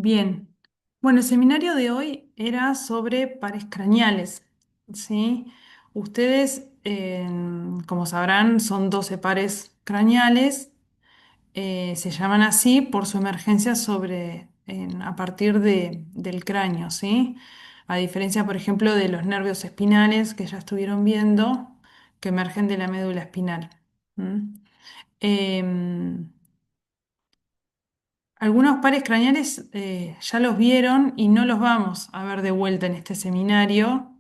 Bien. Bueno, el seminario de hoy era sobre pares craneales, ¿sí? Ustedes, como sabrán, son 12 pares craneales, se llaman así por su emergencia a partir del cráneo, ¿sí? A diferencia, por ejemplo, de los nervios espinales que ya estuvieron viendo, que emergen de la médula espinal. ¿M? Em, Algunos pares craneales ya los vieron y no los vamos a ver de vuelta en este seminario,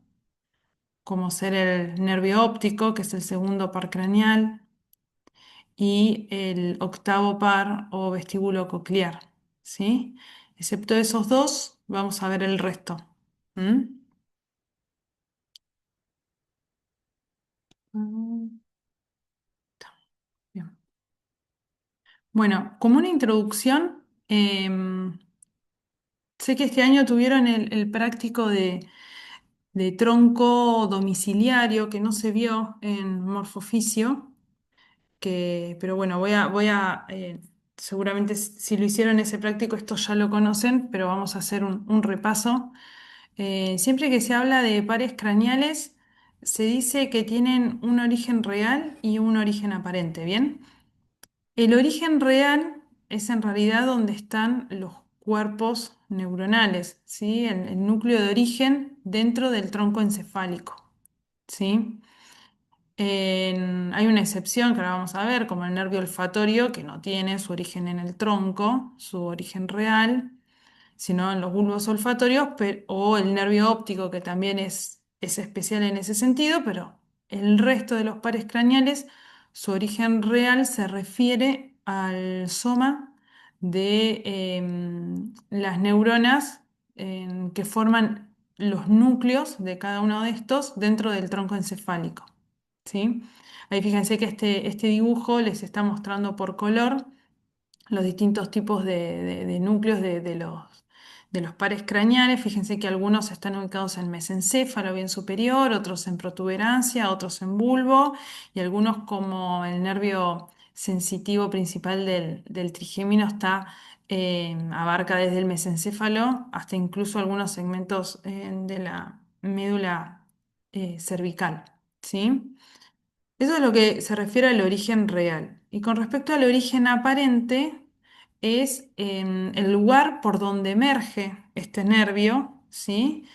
como ser el nervio óptico, que es el segundo par craneal, y el octavo par o vestíbulo coclear, ¿sí? Excepto esos dos, vamos a ver el resto. ¿Mm? Mm, bien. Bueno, como una introducción, sé que este año tuvieron el práctico de tronco domiciliario que no se vio en morfofisio, pero bueno, seguramente si lo hicieron ese práctico, esto ya lo conocen, pero vamos a hacer un repaso. Siempre que se habla de pares craneales, se dice que tienen un origen real y un origen aparente, ¿bien? El origen real es en realidad donde están los cuerpos neuronales, ¿sí? El núcleo de origen dentro del tronco encefálico, ¿sí? Hay una excepción que ahora vamos a ver, como el nervio olfatorio, que no tiene su origen en el tronco, su origen real, sino en los bulbos olfatorios, o el nervio óptico, que también es especial en ese sentido, pero el resto de los pares craneales, su origen real se refiere al soma de las neuronas que forman los núcleos de cada uno de estos dentro del tronco encefálico. ¿Sí? Ahí fíjense que este dibujo les está mostrando por color los distintos tipos de núcleos de los pares craneales. Fíjense que algunos están ubicados en mesencéfalo bien superior, otros en protuberancia, otros en bulbo, y algunos como el nervio sensitivo principal del trigémino abarca desde el mesencéfalo hasta incluso algunos segmentos de la médula cervical. ¿Sí? Eso es lo que se refiere al origen real. Y con respecto al origen aparente, es el lugar por donde emerge este nervio, ¿sí?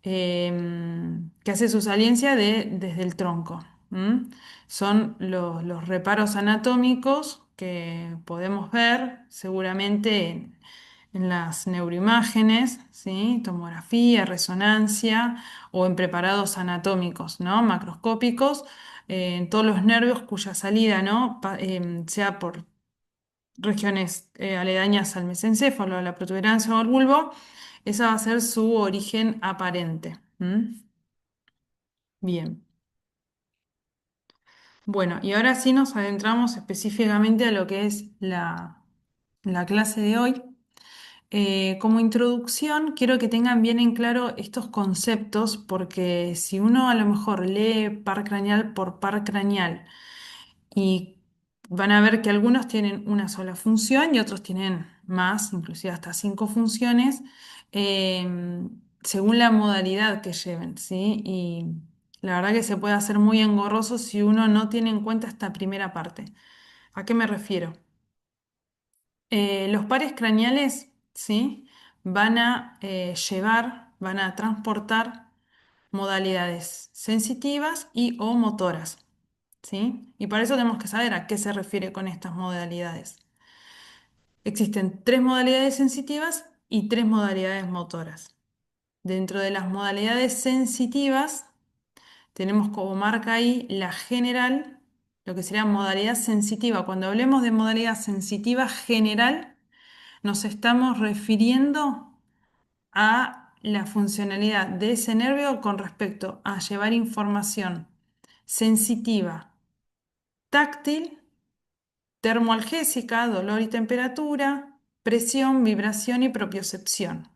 Que hace su saliencia desde el tronco. ¿M? Son los reparos anatómicos que podemos ver seguramente en las neuroimágenes, ¿sí? Tomografía, resonancia o en preparados anatómicos, ¿no? Macroscópicos, en todos los nervios cuya salida, ¿no? Sea por regiones aledañas al mesencéfalo, a la protuberancia o al bulbo, esa va a ser su origen aparente. ¿M? Bien. Bueno, y ahora sí nos adentramos específicamente a lo que es la clase de hoy. Como introducción, quiero que tengan bien en claro estos conceptos, porque si uno a lo mejor lee par craneal por par craneal y van a ver que algunos tienen una sola función y otros tienen más, inclusive hasta 5 funciones, según la modalidad que lleven, ¿sí? Y la verdad que se puede hacer muy engorroso si uno no tiene en cuenta esta primera parte. ¿A qué me refiero? Los pares craneales, ¿sí? Van a transportar modalidades sensitivas y o motoras, ¿sí? Y para eso tenemos que saber a qué se refiere con estas modalidades. Existen 3 modalidades sensitivas y 3 modalidades motoras. Dentro de las modalidades sensitivas, tenemos como marca ahí la general, lo que sería modalidad sensitiva. Cuando hablemos de modalidad sensitiva general, nos estamos refiriendo a la funcionalidad de ese nervio con respecto a llevar información sensitiva, táctil, termoalgésica, dolor y temperatura, presión, vibración y propiocepción,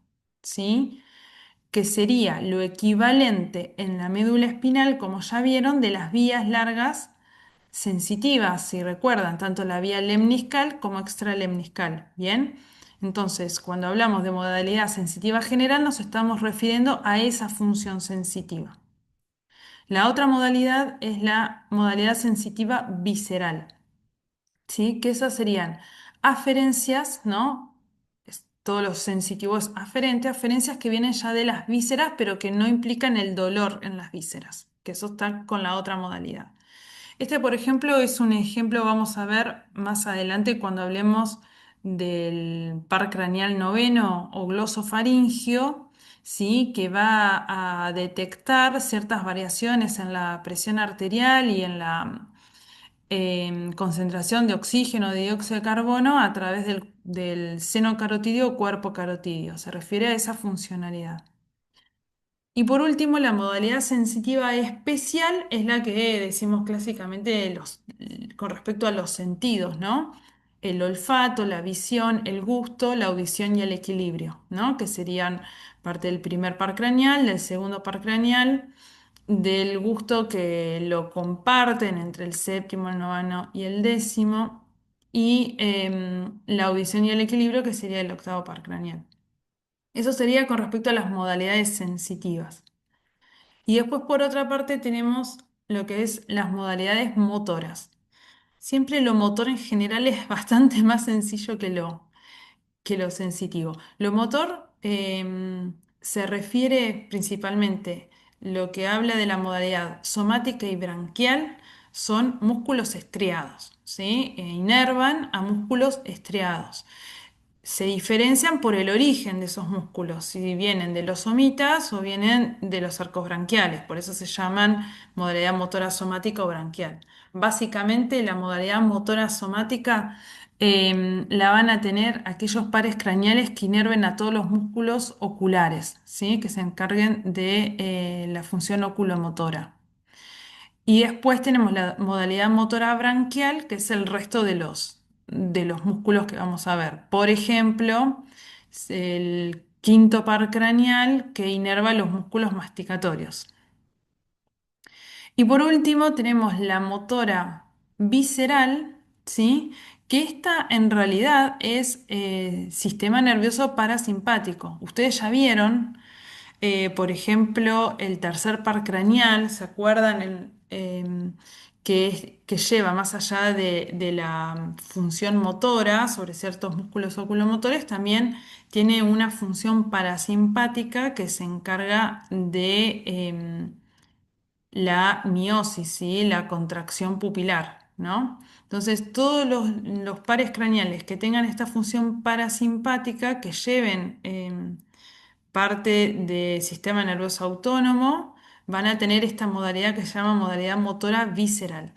¿sí? Que sería lo equivalente en la médula espinal, como ya vieron, de las vías largas sensitivas, si recuerdan, tanto la vía lemniscal como extralemniscal. Bien, Entonces, cuando hablamos de modalidad sensitiva general, nos estamos refiriendo a esa función sensitiva. La otra modalidad es la modalidad sensitiva visceral. ¿Sí? Que esas serían aferencias, ¿no? Todos los sensitivos aferentes, aferencias que vienen ya de las vísceras, pero que no implican el dolor en las vísceras, que eso está con la otra modalidad. Este, por ejemplo, es un ejemplo, vamos a ver más adelante cuando hablemos del par craneal noveno o glosofaringio, ¿sí? Que va a detectar ciertas variaciones en la presión arterial y en la concentración de oxígeno, de dióxido de carbono a través del seno carotidio o cuerpo carotidio. Se refiere a esa funcionalidad. Y por último, la modalidad sensitiva especial es la que decimos clásicamente con respecto a los sentidos, ¿no? El olfato, la visión, el gusto, la audición y el equilibrio, ¿no? Que serían parte del primer par craneal, del segundo par craneal, del gusto que lo comparten entre el séptimo, el noveno y el décimo, y la audición y el equilibrio, que sería el octavo par craneal. Eso sería con respecto a las modalidades sensitivas. Y después, por otra parte, tenemos lo que es las modalidades motoras. Siempre lo motor en general es bastante más sencillo que lo sensitivo. Lo motor se refiere principalmente, lo que habla de la modalidad somática y branquial son músculos estriados, ¿sí? Inervan a músculos estriados. Se diferencian por el origen de esos músculos, si vienen de los somitas o vienen de los arcos branquiales, por eso se llaman modalidad motora somática o branquial. Básicamente, la modalidad motora somática la van a tener aquellos pares craneales que inerven a todos los músculos oculares, ¿sí? Que se encarguen de la función oculomotora. Y después tenemos la modalidad motora branquial, que es el resto de los músculos que vamos a ver. Por ejemplo, es el quinto par craneal que inerva los músculos masticatorios. Y por último tenemos la motora visceral, ¿sí? Que esta en realidad es sistema nervioso parasimpático. Ustedes ya vieron por ejemplo, el tercer par craneal, ¿se acuerdan? Que lleva más allá de la función motora sobre ciertos músculos oculomotores, también tiene una función parasimpática que se encarga de la miosis, ¿sí? La contracción pupilar, ¿no? Entonces, todos los pares craneales que tengan esta función parasimpática, que lleven parte del sistema nervioso autónomo, van a tener esta modalidad que se llama modalidad motora visceral.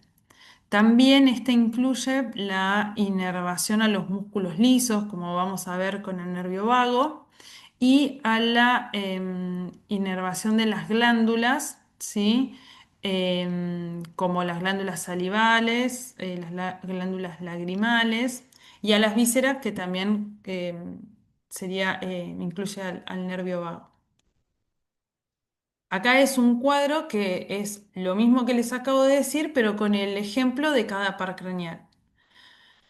También esta incluye la inervación a los músculos lisos, como vamos a ver con el nervio vago, y a la inervación de las glándulas, ¿sí? Como las glándulas salivales, glándulas lagrimales, y a las vísceras, que también incluye al nervio vago. Acá es un cuadro que es lo mismo que les acabo de decir, pero con el ejemplo de cada par craneal.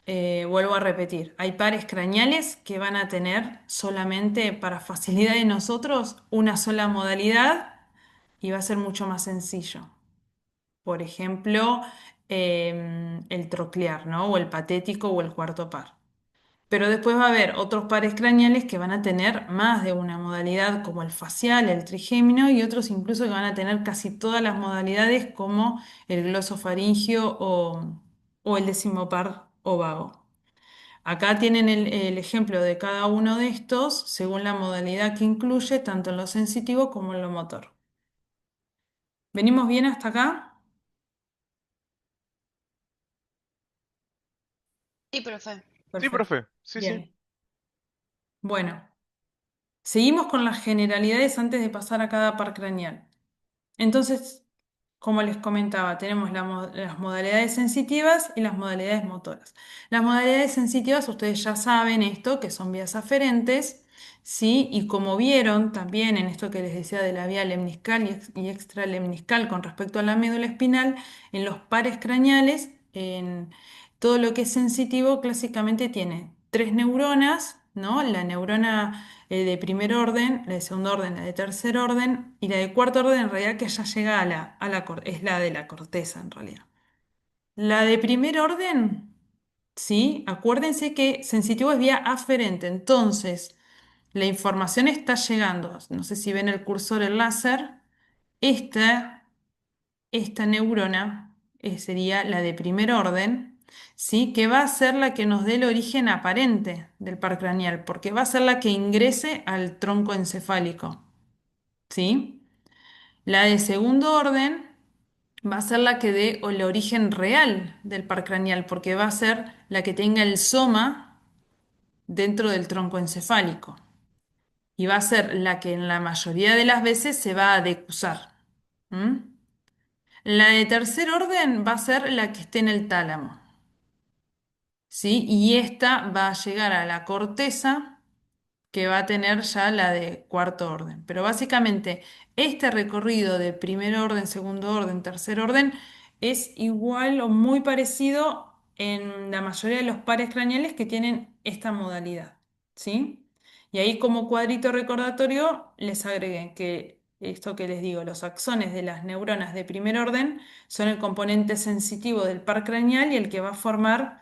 Vuelvo a repetir, hay pares craneales que van a tener solamente para facilidad de nosotros una sola modalidad y va a ser mucho más sencillo. Por ejemplo, el troclear, ¿no? O el patético o el cuarto par. Pero después va a haber otros pares craneales que van a tener más de una modalidad, como el facial, el trigémino, y otros incluso que van a tener casi todas las modalidades, como el glosofaringio o el décimo par o vago. Acá tienen el ejemplo de cada uno de estos según la modalidad que incluye, tanto en lo sensitivo como en lo motor. ¿Venimos bien hasta acá? Sí, profe. Sí, Perfecto. profe. Sí, sí. Bien. Bueno, seguimos con las generalidades antes de pasar a cada par craneal. Entonces, como les comentaba, tenemos las modalidades sensitivas y las modalidades motoras. Las modalidades sensitivas, ustedes ya saben esto, que son vías aferentes, ¿sí? Y como vieron también en esto que les decía de la vía lemniscal y extralemniscal con respecto a la médula espinal, en los pares craneales, en todo lo que es sensitivo, clásicamente tiene tres neuronas, ¿no? La neurona de primer orden, la de segundo orden, la de tercer orden y la de cuarto orden en realidad que ya llega es la de la corteza en realidad. La de primer orden, ¿sí? Acuérdense que sensitivo es vía aferente, entonces la información está llegando. No sé si ven el cursor, el láser. Esta, esta neurona sería la de primer orden, ¿sí? Que va a ser la que nos dé el origen aparente del par craneal, porque va a ser la que ingrese al tronco encefálico, ¿sí? La de segundo orden va a ser la que dé el origen real del par craneal, porque va a ser la que tenga el soma dentro del tronco encefálico. Y va a ser la que en la mayoría de las veces se va a decusar. ¿M? La de tercer orden va a ser la que esté en el tálamo, ¿sí? Y esta va a llegar a la corteza que va a tener ya la de cuarto orden. Pero básicamente este recorrido de primer orden, segundo orden, tercer orden es igual o muy parecido en la mayoría de los pares craneales que tienen esta modalidad, ¿sí? Y ahí como cuadrito recordatorio les agregué que esto que les digo, los axones de las neuronas de primer orden son el componente sensitivo del par craneal y el que va a formar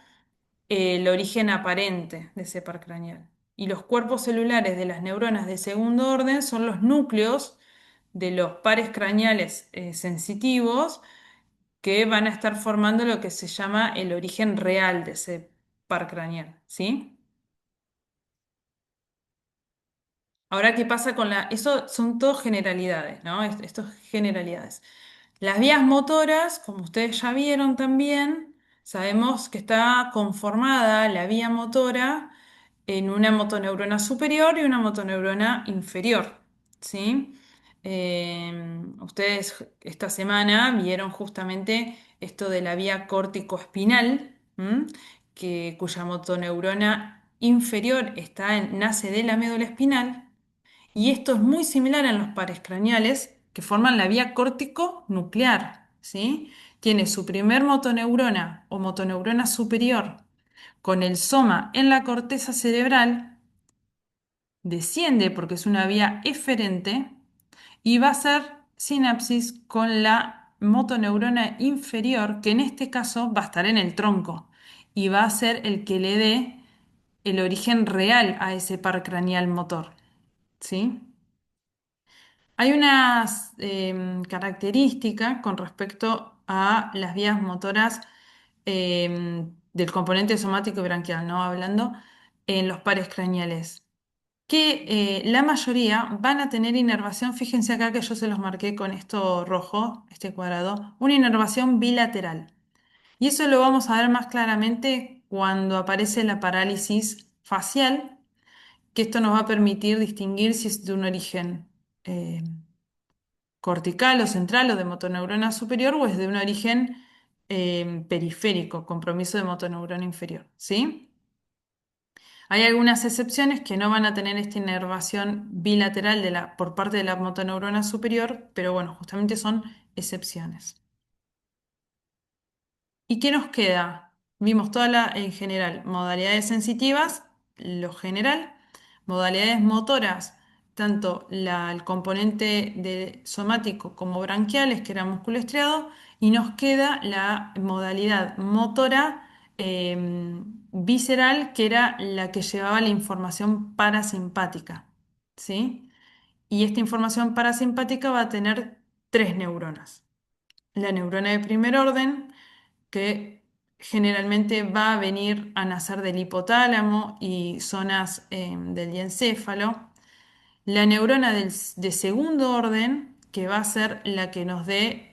el origen aparente de ese par craneal. Y los cuerpos celulares de las neuronas de segundo orden son los núcleos de los pares craneales sensitivos que van a estar formando lo que se llama el origen real de ese par craneal, ¿sí? Ahora, ¿qué pasa con la...? Eso son todo generalidades, ¿no? Esto es generalidades. Las vías motoras, como ustedes ya vieron también, sabemos que está conformada la vía motora en una motoneurona superior y una motoneurona inferior, ¿sí? Ustedes esta semana vieron justamente esto de la vía córtico-espinal, ¿m? Cuya motoneurona inferior nace de la médula espinal y esto es muy similar en los pares craneales que forman la vía córtico-nuclear, ¿sí? Tiene su primer motoneurona o motoneurona superior con el soma en la corteza cerebral, desciende porque es una vía eferente y va a hacer sinapsis con la motoneurona inferior, que en este caso va a estar en el tronco y va a ser el que le dé el origen real a ese par craneal motor, ¿sí? Hay unas características con respecto a las vías motoras del componente somático y branquial, ¿no? Hablando en los pares craneales, que la mayoría van a tener inervación, fíjense acá que yo se los marqué con esto rojo, este cuadrado, una inervación bilateral. Y eso lo vamos a ver más claramente cuando aparece la parálisis facial, que esto nos va a permitir distinguir si es de un origen eh, cortical o central o de motoneurona superior o es de un origen periférico, compromiso de motoneurona inferior, ¿sí? Hay algunas excepciones que no van a tener esta inervación bilateral por parte de la motoneurona superior, pero bueno, justamente son excepciones. ¿Y qué nos queda? Vimos en general, modalidades sensitivas, lo general, modalidades motoras, tanto el componente somático como branquiales, que era músculo estriado, y nos queda la modalidad motora visceral, que era la que llevaba la información parasimpática, ¿sí? Y esta información parasimpática va a tener tres neuronas. La neurona de primer orden, que generalmente va a venir a nacer del hipotálamo y zonas del diencéfalo. La neurona de segundo orden, que va a ser la que nos dé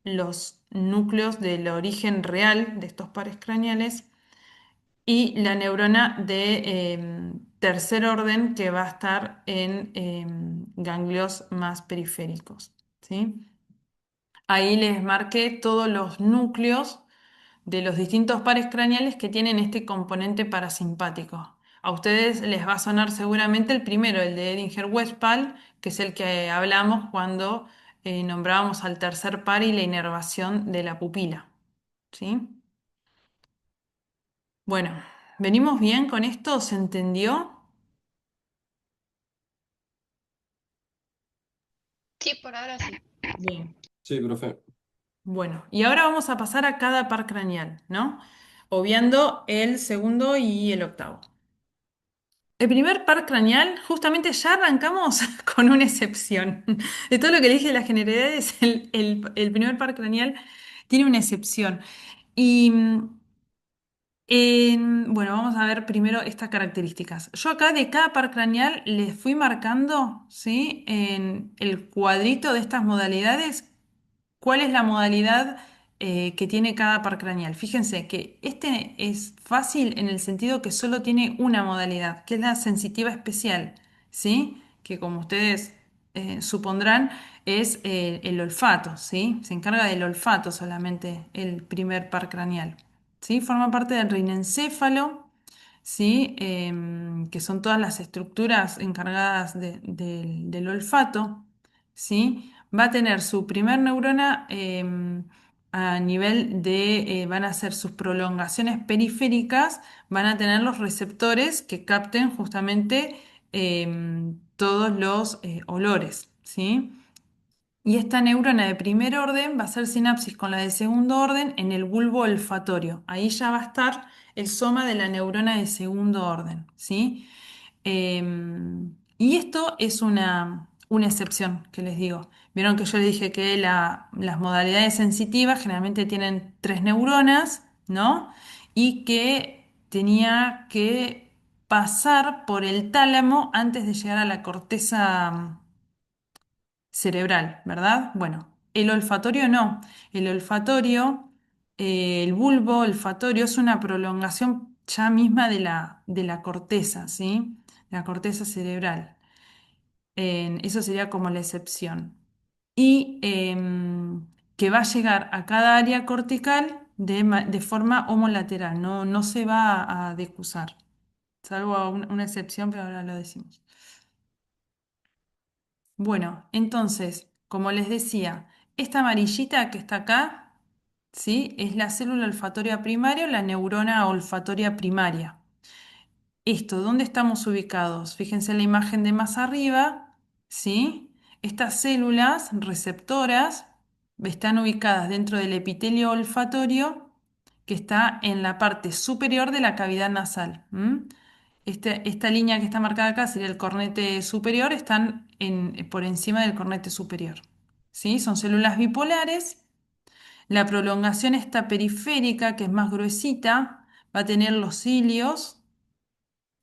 los núcleos del origen real de estos pares craneales. Y la neurona de tercer orden, que va a estar en ganglios más periféricos, ¿sí? Ahí les marqué todos los núcleos de los distintos pares craneales que tienen este componente parasimpático. A ustedes les va a sonar seguramente el primero, el de Edinger-Westphal, que es el que hablamos cuando nombrábamos al tercer par y la inervación de la pupila. ¿Sí? Bueno. ¿Venimos bien con esto? ¿Se entendió? Sí, por ahora sí. Bien. Sí, profe. Bueno, y ahora vamos a pasar a cada par craneal, ¿no? Obviando el segundo y el octavo. El primer par craneal, justamente ya arrancamos con una excepción. De todo lo que le dije de las generalidades, el primer par craneal tiene una excepción. Y bueno, vamos a ver primero estas características. Yo acá de cada par craneal les fui marcando, ¿sí? En el cuadrito de estas modalidades, cuál es la modalidad que tiene cada par craneal. Fíjense que este es fácil en el sentido que solo tiene una modalidad, que es la sensitiva especial, ¿sí? Que como ustedes supondrán es el olfato, ¿sí? Se encarga del olfato solamente el primer par craneal. ¿Sí? Forma parte del rinencéfalo, ¿sí? Que son todas las estructuras encargadas del olfato, ¿sí? Va a tener su primer neurona a nivel de, van a ser sus prolongaciones periféricas, van a tener los receptores que capten justamente todos los olores, ¿sí? Y esta neurona de primer orden va a hacer sinapsis con la de segundo orden en el bulbo olfatorio. Ahí ya va a estar el soma de la neurona de segundo orden, ¿sí? Y esto es una excepción que les digo. Vieron que yo les dije que las modalidades sensitivas generalmente tienen tres neuronas, ¿no? Y que tenía que pasar por el tálamo antes de llegar a la corteza cerebral, ¿verdad? Bueno, el olfatorio no. El olfatorio, el bulbo olfatorio es una prolongación ya misma de la corteza, ¿sí? La corteza cerebral. Eso sería como la excepción. Y que va a llegar a cada área cortical de forma homolateral, no se va a decusar, salvo una excepción, pero ahora lo decimos. Bueno, entonces, como les decía, esta amarillita que está acá, ¿sí? Es la célula olfatoria primaria o la neurona olfatoria primaria. Esto, ¿dónde estamos ubicados? Fíjense en la imagen de más arriba, ¿sí? Estas células receptoras están ubicadas dentro del epitelio olfatorio que está en la parte superior de la cavidad nasal. Esta línea que está marcada acá sería el cornete superior, están por encima del cornete superior. ¿Sí? Son células bipolares. La prolongación esta periférica, que es más gruesita, va a tener los cilios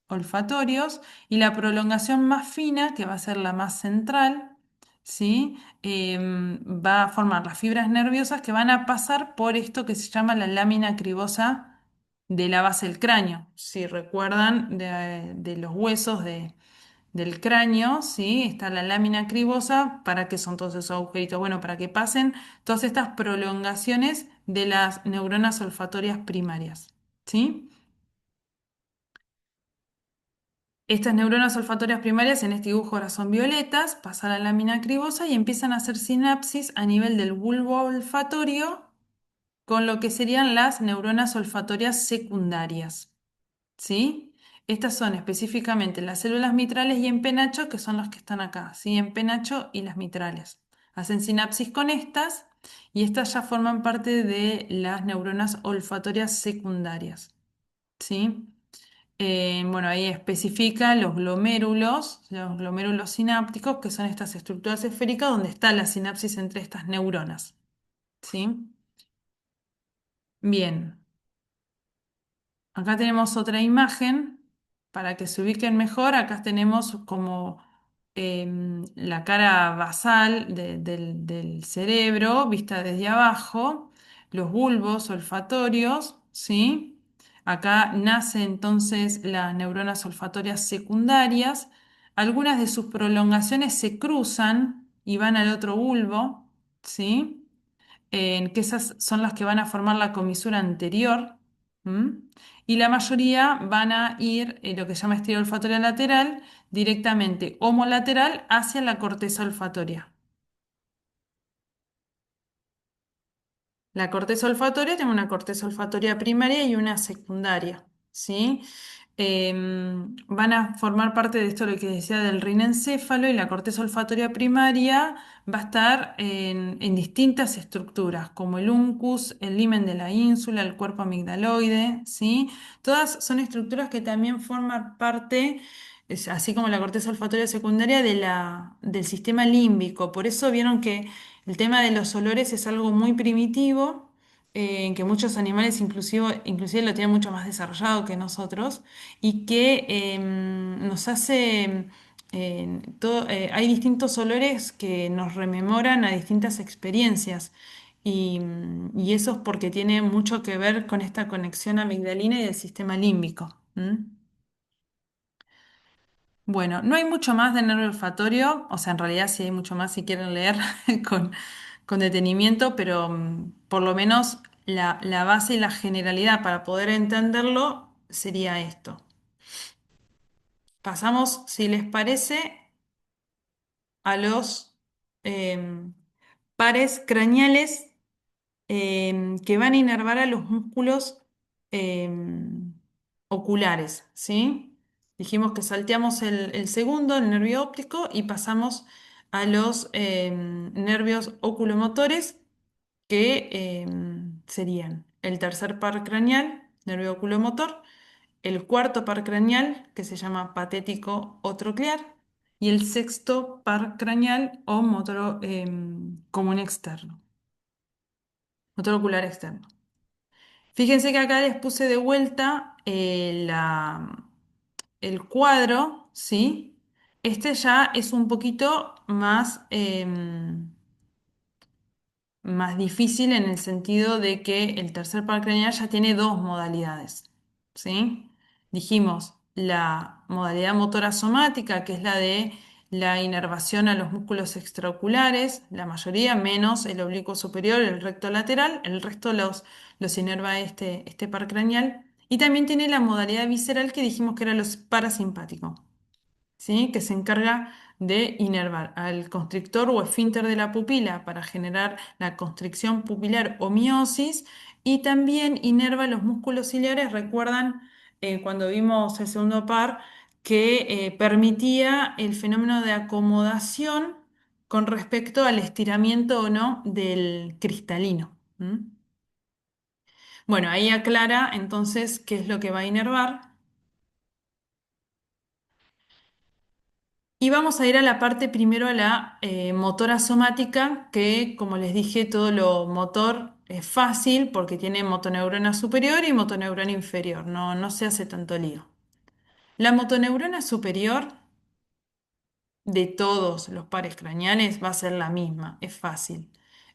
olfatorios y la prolongación más fina, que va a ser la más central, ¿sí? Va a formar las fibras nerviosas que van a pasar por esto que se llama la lámina cribosa de la base del cráneo. Si recuerdan de los huesos del cráneo, ¿sí? Está la lámina cribosa. ¿Para qué son todos esos agujeritos? Bueno, para que pasen todas estas prolongaciones de las neuronas olfatorias primarias, ¿sí? Estas neuronas olfatorias primarias en este dibujo ahora son violetas, pasan a la lámina cribosa y empiezan a hacer sinapsis a nivel del bulbo olfatorio con lo que serían las neuronas olfatorias secundarias. ¿Sí? Estas son específicamente las células mitrales y en penacho, que son las que están acá, ¿sí? En penacho y las mitrales. Hacen sinapsis con estas y estas ya forman parte de las neuronas olfatorias secundarias. ¿Sí? Bueno, ahí especifica los glomérulos sinápticos, que son estas estructuras esféricas donde está la sinapsis entre estas neuronas. ¿Sí? Bien, acá tenemos otra imagen para que se ubiquen mejor. Acá tenemos como la cara basal del cerebro vista desde abajo, los bulbos olfatorios, ¿sí? Acá nace entonces las neuronas olfatorias secundarias. Algunas de sus prolongaciones se cruzan y van al otro bulbo, ¿sí? Que esas son las que van a formar la comisura anterior. ¿M? Y la mayoría van a ir, lo que se llama estría olfatoria lateral, directamente homolateral hacia la corteza olfatoria. La corteza olfatoria tiene una corteza olfatoria primaria y una secundaria. ¿sí? Van a formar parte de esto lo que decía del rinencéfalo y la corteza olfatoria primaria va a estar en distintas estructuras, como el uncus, el limen de la ínsula, el cuerpo amigdaloide, ¿sí? Todas son estructuras que también forman parte, así como la corteza olfatoria secundaria, del sistema límbico. Por eso vieron que el tema de los olores es algo muy primitivo, que muchos animales inclusive lo tienen mucho más desarrollado que nosotros y que nos hace, hay distintos olores que nos rememoran a distintas experiencias y eso es porque tiene mucho que ver con esta conexión amigdalina y del sistema límbico. ¿M? Bueno, no hay mucho más de nervio olfatorio, o sea, en realidad sí hay mucho más si quieren leer con, con detenimiento, pero por lo menos la base y la generalidad para poder entenderlo sería esto. Pasamos, si les parece, a los em, pares craneales que van a inervar a los músculos em, oculares, ¿sí? Dijimos que salteamos el segundo, el nervio óptico, y pasamos a los nervios oculomotores, que serían el tercer par craneal, nervio oculomotor, el cuarto par craneal, que se llama patético o troclear, y el sexto par craneal o motor común externo, motor ocular externo. Fíjense que acá les puse de vuelta el cuadro, ¿sí? Este ya es un poquito más difícil en el sentido de que el tercer par craneal ya tiene dos modalidades, ¿sí? Dijimos la modalidad motora somática, que es la de la inervación a los músculos extraoculares, la mayoría, menos el oblicuo superior, el recto lateral, el resto los inerva este par craneal. Y también tiene la modalidad visceral que dijimos que era los parasimpáticos, ¿sí? Que se encarga de inervar al constrictor o esfínter de la pupila para generar la constricción pupilar o miosis y también inerva los músculos ciliares. Recuerdan cuando vimos el segundo par que permitía el fenómeno de acomodación con respecto al estiramiento o no del cristalino. ¿M? Bueno, ahí aclara entonces qué es lo que va a inervar. Y vamos a ir a la parte primero, a la motora somática, que como les dije, todo lo motor es fácil porque tiene motoneurona superior y motoneurona inferior, no se hace tanto lío. La motoneurona superior de todos los pares craneales va a ser la misma, es fácil.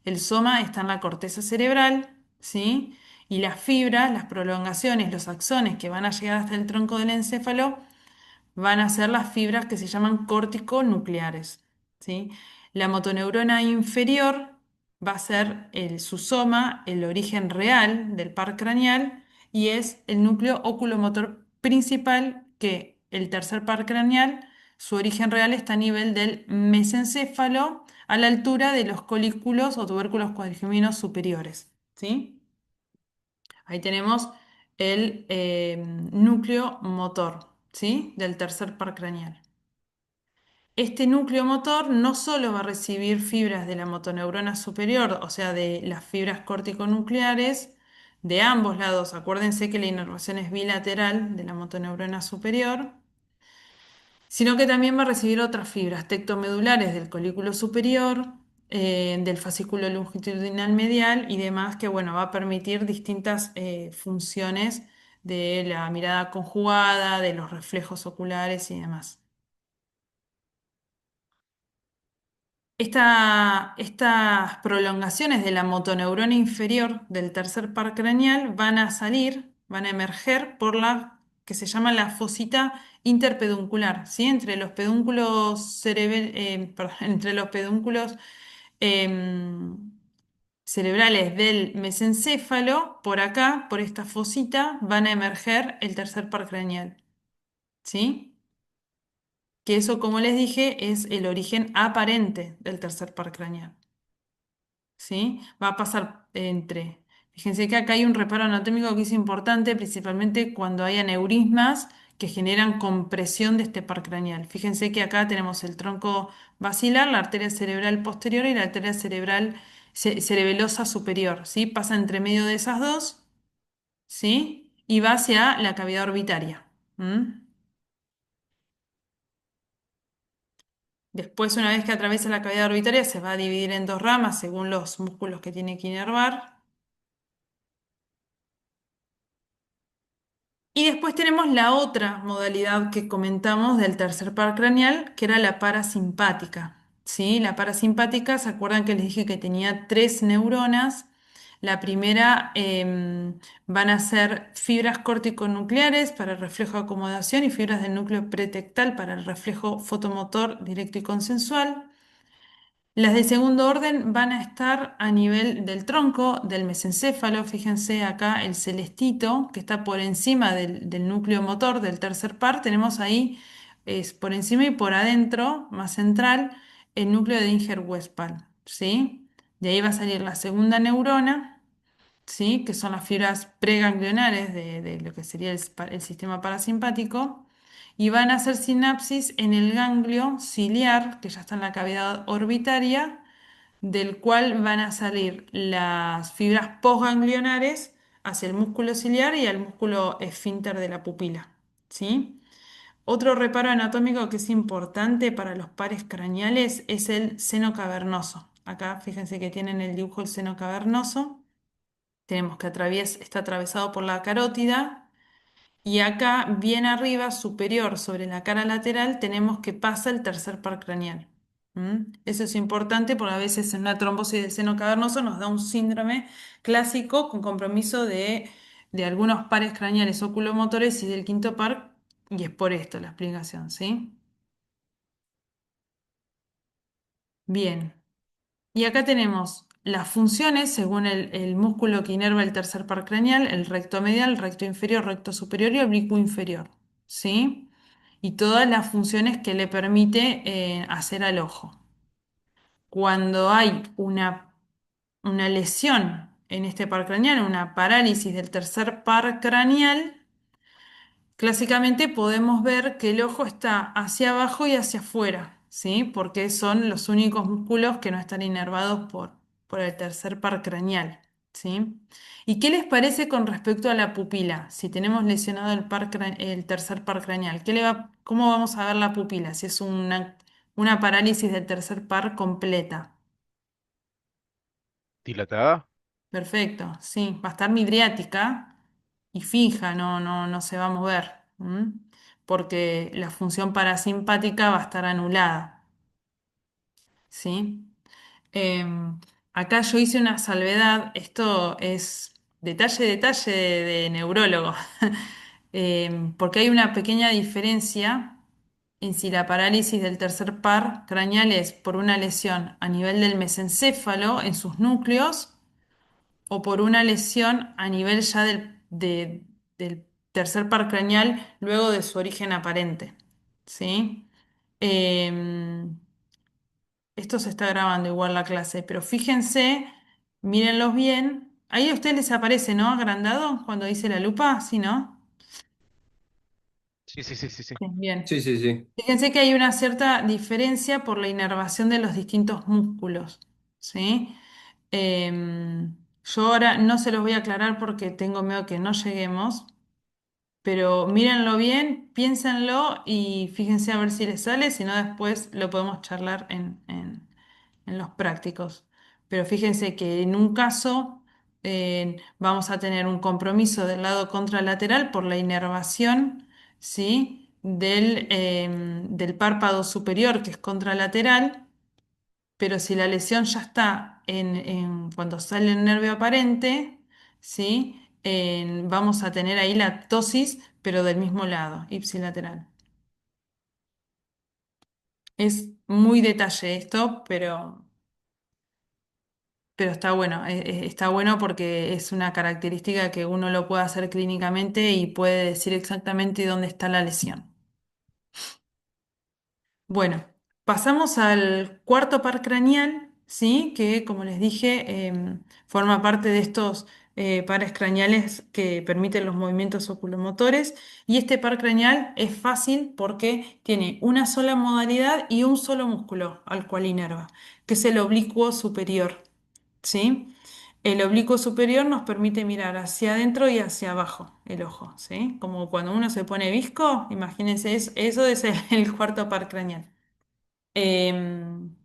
El soma está en la corteza cerebral, ¿sí? Y las fibras, las prolongaciones, los axones que van a llegar hasta el tronco del encéfalo van a ser las fibras que se llaman corticonucleares, ¿sí? La motoneurona inferior va a ser su soma, el origen real del par craneal, y es el núcleo oculomotor principal, que el tercer par craneal, su origen real está a nivel del mesencéfalo, a la altura de los colículos o tubérculos cuadrigeminos superiores, ¿sí? Ahí tenemos el núcleo motor, ¿sí? Del tercer par craneal. Este núcleo motor no solo va a recibir fibras de la motoneurona superior, o sea, de las fibras corticonucleares de ambos lados. Acuérdense que la inervación es bilateral de la motoneurona superior, sino que también va a recibir otras fibras tectomedulares del colículo superior, del fascículo longitudinal medial y demás, que bueno, va a permitir distintas funciones de la mirada conjugada, de los reflejos oculares y demás. Estas prolongaciones de la motoneurona inferior del tercer par craneal van a salir, van a emerger por la que se llama la fosita interpeduncular, ¿sí? Entre los pedúnculos perdón, entre los pedúnculos em, cerebrales del mesencéfalo, por acá, por esta fosita, van a emerger el tercer par craneal, ¿sí? Que eso, como les dije, es el origen aparente del tercer par craneal. ¿Sí? Va a pasar entre Fíjense que acá hay un reparo anatómico que es importante, principalmente cuando hay aneurismas que generan compresión de este par craneal. Fíjense que acá tenemos el tronco basilar, la arteria cerebral posterior y la arteria cerebral cerebelosa superior, ¿sí? Pasa entre medio de esas dos, ¿sí? Y va hacia la cavidad orbitaria. ¿M? Después, una vez que atraviesa la cavidad orbitaria, se va a dividir en dos ramas según los músculos que tiene que inervar. Y después tenemos la otra modalidad que comentamos del tercer par craneal, que era la parasimpática. ¿Sí? La parasimpática, ¿se acuerdan que les dije que tenía tres neuronas? La primera van a ser fibras corticonucleares para el reflejo de acomodación y fibras del núcleo pretectal para el reflejo fotomotor directo y consensual. Las de segundo orden van a estar a nivel del tronco, del mesencéfalo. Fíjense acá el celestito que está por encima del núcleo motor del tercer par. Tenemos ahí, es por encima y por adentro, más central, el núcleo de Inger-Westphal, ¿sí? De ahí va a salir la segunda neurona, ¿sí? Que son las fibras preganglionares de lo que sería el sistema parasimpático, y van a hacer sinapsis en el ganglio ciliar, que ya está en la cavidad orbitaria, del cual van a salir las fibras postganglionares hacia el músculo ciliar y al músculo esfínter de la pupila, ¿sí? Otro reparo anatómico que es importante para los pares craneales es el seno cavernoso. Acá fíjense que tienen el dibujo del seno cavernoso. Tenemos que está atravesado por la carótida y acá, bien arriba, superior sobre la cara lateral, tenemos que pasa el tercer par craneal. ¿Mm? Eso es importante porque a veces en una trombosis del seno cavernoso nos da un síndrome clásico con compromiso de algunos pares craneales oculomotores y del quinto par, y es por esto la explicación, ¿sí? Bien. Y acá tenemos las funciones según el músculo que inerva el tercer par craneal, el recto medial, el recto inferior, recto superior y oblicuo inferior, ¿sí? Y todas las funciones que le permite hacer al ojo. Cuando hay una lesión en este par craneal, una parálisis del tercer par craneal, clásicamente podemos ver que el ojo está hacia abajo y hacia afuera, ¿sí? Porque son los únicos músculos que no están inervados por el tercer par craneal, ¿sí? ¿Y qué les parece con respecto a la pupila? Si tenemos lesionado el tercer par craneal, ¿cómo vamos a ver la pupila? Si es una parálisis del tercer par completa. ¿Dilatada? Perfecto, sí, va a estar midriática y fija, no se va a mover, ¿m? Porque la función parasimpática va a estar anulada, ¿sí? Em, Acá yo hice una salvedad, esto es detalle de neurólogo, porque hay una pequeña diferencia en si la parálisis del tercer par craneal es por una lesión a nivel del mesencéfalo en sus núcleos o por una lesión a nivel ya del tercer par craneal luego de su origen aparente. ¿Sí? Em, Esto se está grabando igual la clase, pero fíjense, mírenlos bien. Ahí a ustedes les aparece, ¿no? Agrandado cuando dice la lupa, ¿sí, no? Sí, sí, sí, sí, sí. Sí, bien. Sí, sí, sí. Fíjense que hay una cierta diferencia por la inervación de los distintos músculos, ¿sí? Yo ahora no se los voy a aclarar porque tengo miedo que no lleguemos, pero mírenlo bien, piénsenlo y fíjense a ver si les sale, si no después lo podemos charlar en los prácticos. Pero fíjense que en un caso vamos a tener un compromiso del lado contralateral por la inervación, ¿sí? Del párpado superior que es contralateral, pero si la lesión ya está cuando sale el nervio aparente, ¿sí? Vamos a tener ahí la ptosis, pero del mismo lado, ipsilateral. Es muy detalle esto, pero está bueno. Está bueno porque es una característica que uno lo puede hacer clínicamente y puede decir exactamente dónde está la lesión. Bueno, pasamos al cuarto par craneal, ¿sí? Que como les dije, forma parte de estos pares craneales que permiten los movimientos oculomotores. Y este par craneal es fácil porque tiene una sola modalidad y un solo músculo al cual inerva, que es el oblicuo superior. ¿Sí? El oblicuo superior nos permite mirar hacia adentro y hacia abajo el ojo, ¿sí? Como cuando uno se pone visco, imagínense eso es el cuarto par craneal. Em,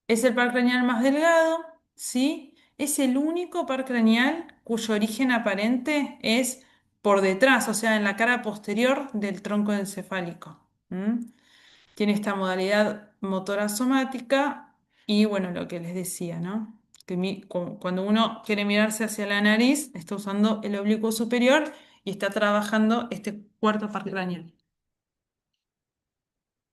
es el par craneal más delgado, ¿sí? Es el único par craneal cuyo origen aparente es por detrás, o sea, en la cara posterior del tronco encefálico. ¿M? Tiene esta modalidad motora somática y bueno, lo que les decía, ¿no? Que cuando uno quiere mirarse hacia la nariz, está usando el oblicuo superior y está trabajando este cuarto par craneal.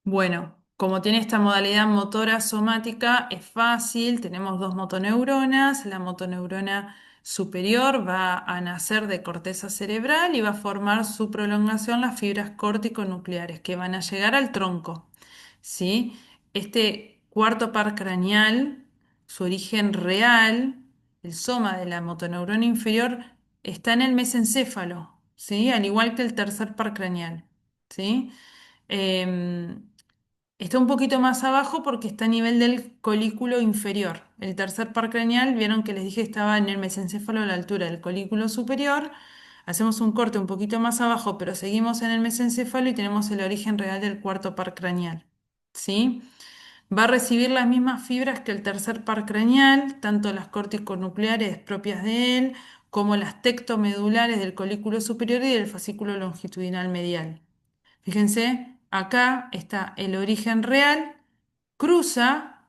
Bueno, como tiene esta modalidad motora somática, es fácil, tenemos dos motoneuronas, la motoneurona superior va a nacer de corteza cerebral y va a formar su prolongación las fibras córtico-nucleares que van a llegar al tronco, ¿sí? Este cuarto par craneal, su origen real, el soma de la motoneurona inferior, está en el mesencéfalo, ¿sí? Al igual que el tercer par craneal, ¿sí? Em, Está un poquito más abajo porque está a nivel del colículo inferior. El tercer par craneal, vieron que les dije estaba en el mesencéfalo a la altura del colículo superior. Hacemos un corte un poquito más abajo, pero seguimos en el mesencéfalo y tenemos el origen real del cuarto par craneal. ¿Sí? Va a recibir las mismas fibras que el tercer par craneal, tanto las corticonucleares propias de él, como las tectomedulares del colículo superior y del fascículo longitudinal medial. Fíjense, acá está el origen real, cruza,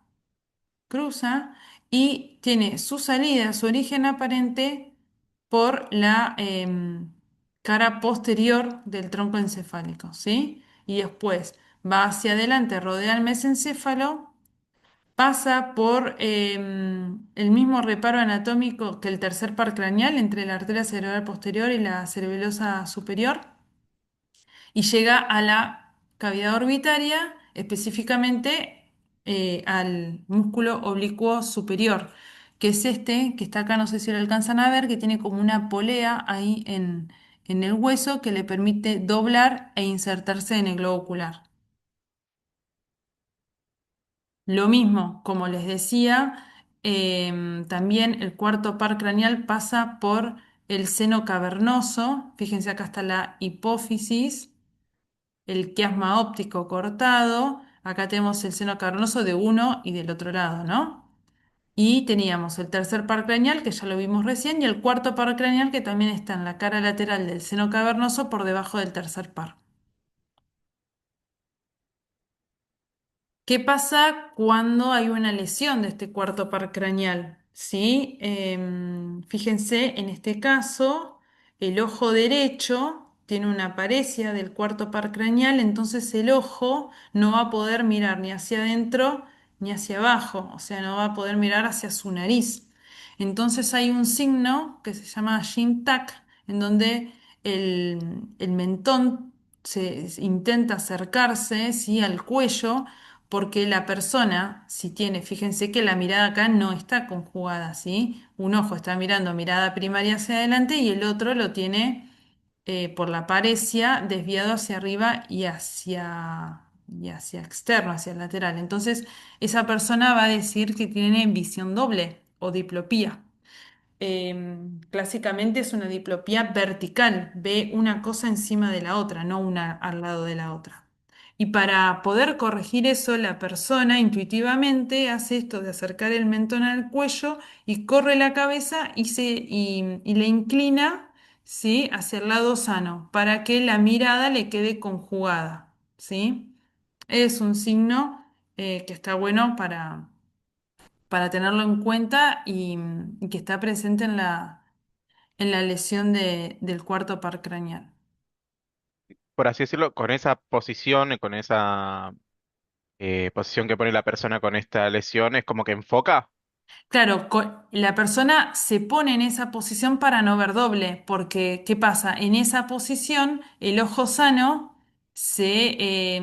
cruza y tiene su salida, su origen aparente por la cara posterior del tronco encefálico, ¿sí? Y después va hacia adelante, rodea el mesencéfalo, pasa por el mismo reparo anatómico que el tercer par craneal entre la arteria cerebral posterior y la cerebelosa superior y llega a la cavidad orbitaria, específicamente al músculo oblicuo superior, que es este, que está acá, no sé si lo alcanzan a ver, que tiene como una polea ahí en el hueso que le permite doblar e insertarse en el globo ocular. Lo mismo, como les decía, también el cuarto par craneal pasa por el seno cavernoso. Fíjense, acá está la hipófisis, el quiasma óptico cortado. Acá tenemos el seno cavernoso de uno y del otro lado, ¿no? Y teníamos el tercer par craneal, que ya lo vimos recién, y el cuarto par craneal, que también está en la cara lateral del seno cavernoso por debajo del tercer par. ¿Qué pasa cuando hay una lesión de este cuarto par craneal? ¿Sí? Fíjense, en este caso, el ojo derecho tiene una paresia del cuarto par craneal, entonces el ojo no va a poder mirar ni hacia adentro ni hacia abajo, o sea, no va a poder mirar hacia su nariz. Entonces hay un signo que se llama Shin-Tak, en donde el mentón intenta acercarse, ¿sí?, al cuello porque la persona, si tiene, fíjense que la mirada acá no está conjugada, ¿sí? Un ojo está mirando mirada primaria hacia adelante y el otro lo tiene por la paresia desviado hacia arriba y hacia externo, hacia el lateral. Entonces, esa persona va a decir que tiene visión doble o diplopía. Clásicamente es una diplopía vertical, ve una cosa encima de la otra, no una al lado de la otra. Y para poder corregir eso, la persona intuitivamente hace esto de acercar el mentón al cuello y corre la cabeza y le inclina, ¿sí?, hacia el lado sano, para que la mirada le quede conjugada, ¿sí? Es un signo que está bueno para tenerlo en cuenta y que está presente en la lesión del cuarto par craneal. Por así decirlo, con esa posición y con esa posición que pone la persona con esta lesión, es como que enfoca. Claro, la persona se pone en esa posición para no ver doble, porque ¿qué pasa? En esa posición el ojo sano se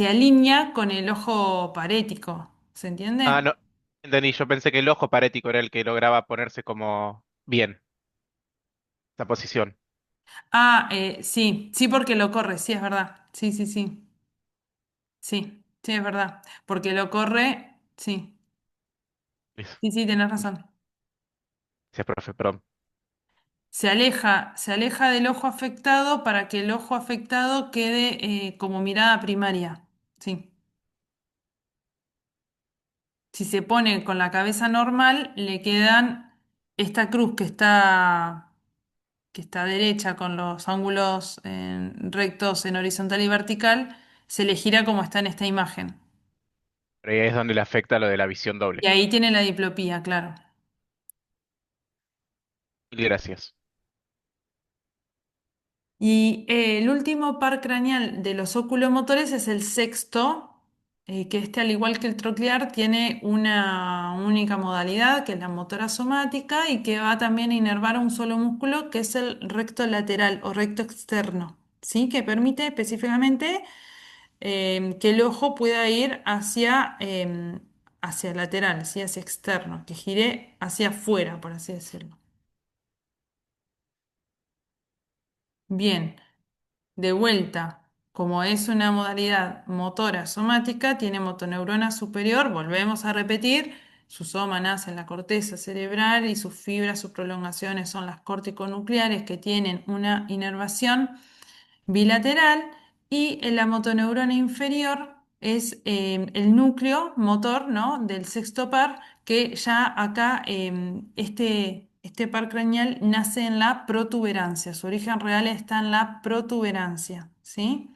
alinea con el ojo parético, ¿se Ah, entiende? no, entendí, yo pensé que el ojo parético era el que lograba ponerse como bien. esta posición. Ah, sí, sí, porque lo corre, sí, es verdad. Sí, sí, sí, sí, sí, es verdad. Porque lo corre, sí, Listo. sí, sí, tenés razón. Sí, profe, perdón. Se aleja del ojo afectado para que el ojo afectado quede como mirada primaria. Sí. Si se pone con la cabeza normal, le quedan esta cruz que está derecha con los ángulos rectos en horizontal y vertical, se le gira como está en esta imagen. Pero ahí es donde le afecta lo de la visión Y doble. ahí tiene la diplopía, claro. Mil gracias. Y el último par craneal de los oculomotores es el sexto, que este, al igual que el troclear, tiene una única modalidad, que es la motora somática, y que va también a inervar a un solo músculo, que es el recto lateral o recto externo, ¿sí? Que permite específicamente que el ojo pueda ir hacia lateral, ¿sí? Hacia externo, que gire hacia afuera, por así decirlo. Bien. De vuelta, como es una modalidad motora somática, tiene motoneurona superior, volvemos a repetir, su soma nace en la corteza cerebral y sus fibras, sus prolongaciones son las corticonucleares que tienen una inervación bilateral y en la motoneurona inferior es el núcleo motor, ¿no? Del sexto par, que ya acá este par craneal nace en la protuberancia, su origen real está en la protuberancia, ¿sí?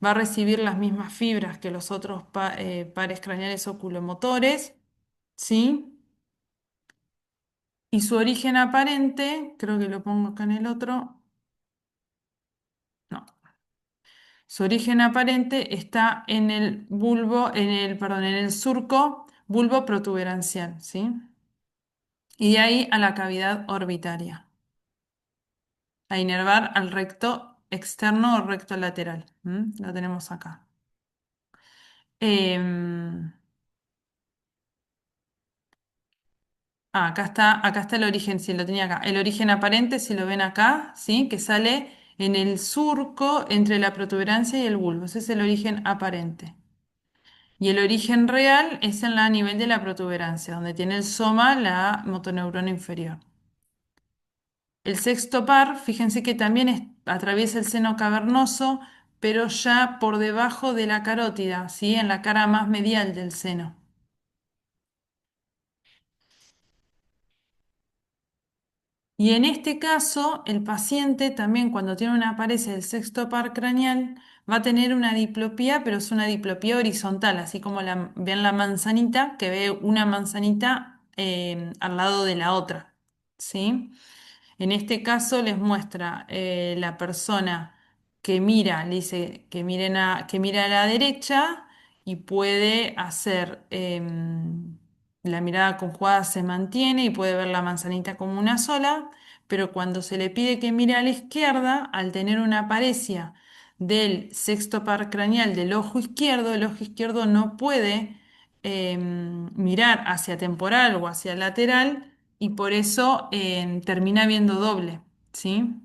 Va a recibir las mismas fibras que los otros pares craneales oculomotores, ¿sí? Y su origen aparente, creo que lo pongo acá en el otro, no. Su origen aparente está en el bulbo, perdón, en el surco bulbo protuberancial, ¿sí? Y de ahí a la cavidad orbitaria, a inervar al recto externo o recto lateral. Lo tenemos acá. Em, acá está el origen, si lo tenía acá. El origen aparente, si lo ven acá, ¿sí? Que sale en el surco entre la protuberancia y el bulbo. Ese es el origen aparente. Y el origen real es en la a nivel de la protuberancia, donde tiene el soma la motoneurona inferior. El sexto par, fíjense que también atraviesa el seno cavernoso, pero ya por debajo de la carótida, ¿sí? En la cara más medial del seno. Y en este caso, el paciente también cuando tiene una paresia del sexto par craneal va a tener una diplopía, pero es una diplopía horizontal, así como ven la manzanita, que ve una manzanita al lado de la otra, ¿sí? En este caso les muestra la persona que mira, le dice que mira a la derecha y puede hacer, la mirada conjugada se mantiene y puede ver la manzanita como una sola, pero cuando se le pide que mire a la izquierda, al tener una paresia del sexto par craneal del ojo izquierdo, el ojo izquierdo no puede mirar hacia temporal o hacia lateral y por eso termina viendo doble, ¿sí?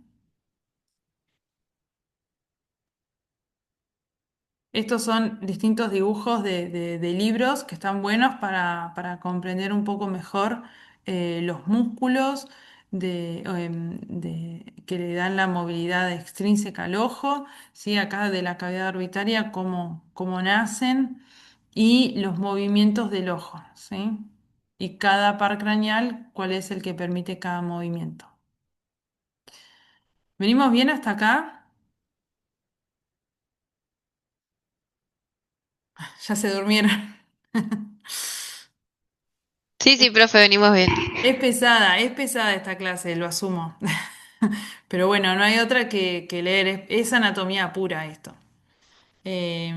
Estos son distintos dibujos de libros que están buenos para comprender un poco mejor los músculos que le dan la movilidad extrínseca al ojo, ¿sí? Acá de la cavidad orbitaria, cómo nacen y los movimientos del ojo, ¿sí? Y cada par craneal, cuál es el que permite cada movimiento. ¿Venimos bien hasta acá? Ya se durmieron. Sí, sí, profe, venimos bien. Es pesada esta clase, lo asumo. Pero bueno, no hay otra que leer. Es anatomía pura esto. Eh,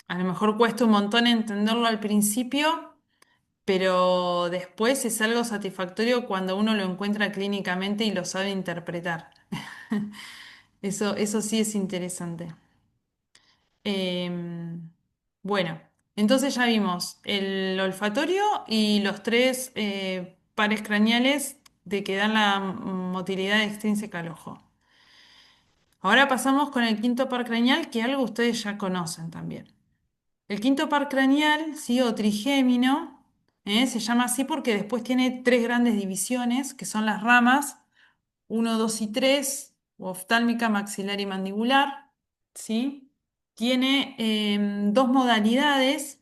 a lo mejor cuesta un montón entenderlo al principio, pero después es algo satisfactorio cuando uno lo encuentra clínicamente y lo sabe interpretar. Eso sí es interesante. Em, bueno, entonces ya vimos el olfatorio y los tres pares craneales de que dan la motilidad extrínseca al ojo. Ahora pasamos con el quinto par craneal, que algo ustedes ya conocen también. El quinto par craneal, sí, o trigémino, se llama así porque después tiene tres grandes divisiones, que son las ramas uno, 2 y 3, oftálmica, maxilar y mandibular, ¿sí? Tiene dos modalidades.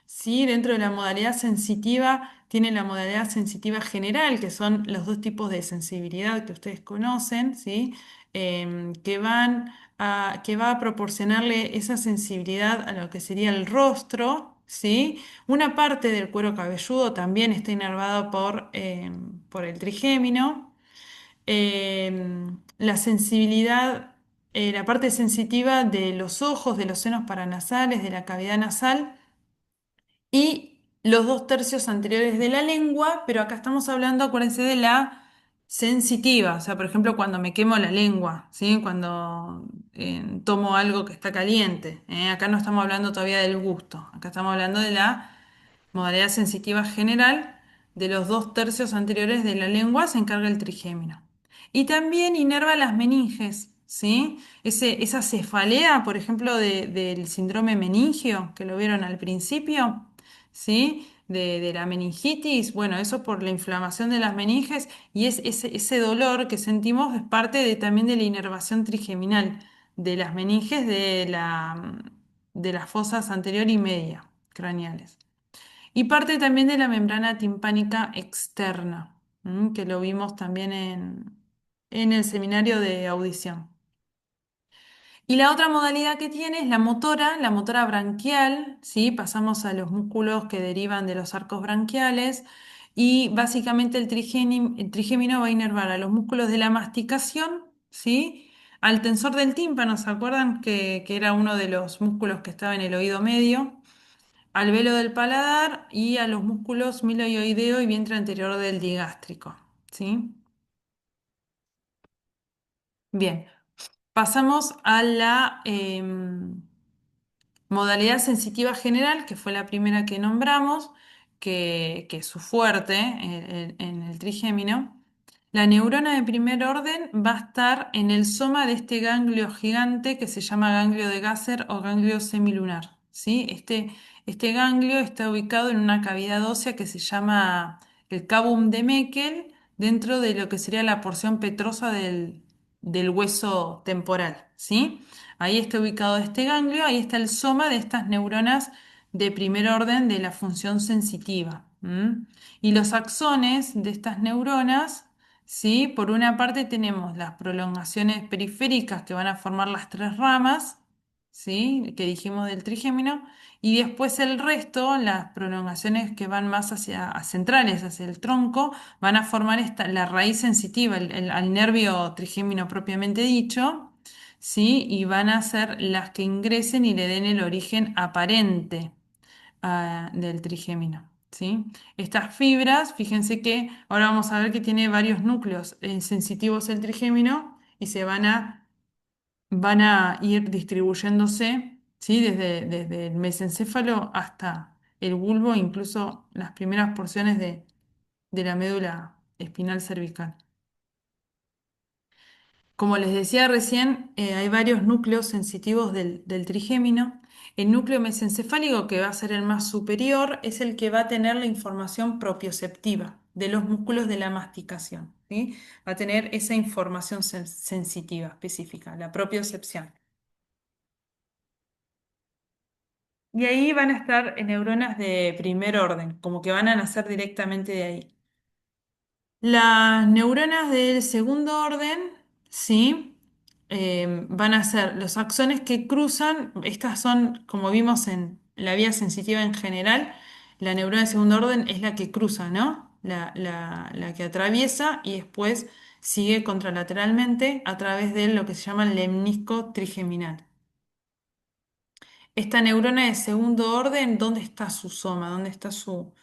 Sí, dentro de la modalidad sensitiva tiene la modalidad sensitiva general, que son los dos tipos de sensibilidad que ustedes conocen, ¿sí? Que va a proporcionarle esa sensibilidad a lo que sería el rostro, ¿sí? Una parte del cuero cabelludo también está inervado por el trigémino. La sensibilidad, la parte sensitiva de los ojos, de los senos paranasales, de la cavidad nasal y los dos tercios anteriores de la lengua, pero acá estamos hablando, acuérdense, de la sensitiva, o sea, por ejemplo, cuando me quemo la lengua, ¿sí? Cuando tomo algo que está caliente, ¿eh? Acá no estamos hablando todavía del gusto, acá estamos hablando de la modalidad sensitiva general. De los dos tercios anteriores de la lengua se encarga el trigémino. Y también inerva las meninges, ¿sí? Esa cefalea, por ejemplo, del síndrome meningio, que lo vieron al principio, ¿sí? De la meningitis, bueno, eso por la inflamación de las meninges y ese dolor que sentimos es parte también de la inervación trigeminal de las meninges de las fosas anterior y media craneales. Y parte también de la membrana timpánica externa, que lo vimos también en el seminario de audición. Y la otra modalidad que tiene es la motora branquial, ¿sí? Pasamos a los músculos que derivan de los arcos branquiales y básicamente el trigémino va a inervar a los músculos de la masticación, ¿sí? Al tensor del tímpano, ¿se acuerdan que era uno de los músculos que estaba en el oído medio? Al velo del paladar y a los músculos miloioideo y vientre anterior del digástrico, ¿sí? Bien, pasamos a la modalidad sensitiva general, que fue la primera que nombramos, que es su fuerte en el trigémino. La neurona de primer orden va a estar en el soma de este ganglio gigante que se llama ganglio de Gasser o ganglio semilunar, ¿sí? Este ganglio está ubicado en una cavidad ósea que se llama el cavum de Meckel, dentro de lo que sería la porción petrosa del hueso temporal, ¿sí? Ahí está ubicado este ganglio, ahí está el soma de estas neuronas de primer orden de la función sensitiva. Y los axones de estas neuronas, ¿sí? Por una parte tenemos las prolongaciones periféricas que van a formar las tres ramas, ¿sí? Que dijimos del trigémino, y después el resto, las prolongaciones que van más hacia centrales, hacia el tronco, van a formar la raíz sensitiva, al nervio trigémino propiamente dicho, ¿sí? Y van a ser las que ingresen y le den el origen aparente del trigémino, ¿sí? Estas fibras, fíjense que ahora vamos a ver que tiene varios núcleos sensitivos el trigémino y van a ir distribuyéndose, ¿sí? Desde el mesencéfalo hasta el bulbo, incluso las primeras porciones de la médula espinal cervical. Como les decía recién, hay varios núcleos sensitivos del trigémino. El núcleo mesencefálico, que va a ser el más superior, es el que va a tener la información propioceptiva de los músculos de la masticación, ¿sí? Va a tener esa información sensitiva específica, la propiocepción. Y ahí van a estar neuronas de primer orden, como que van a nacer directamente de ahí. Las neuronas del segundo orden, ¿sí? Van a ser los axones que cruzan, estas son, como vimos en la vía sensitiva en general, la neurona de segundo orden es la que cruza, ¿no? La que atraviesa y después sigue contralateralmente a través de lo que se llama el lemnisco trigeminal. Esta neurona de segundo orden, ¿dónde está su soma? ¿Dónde está su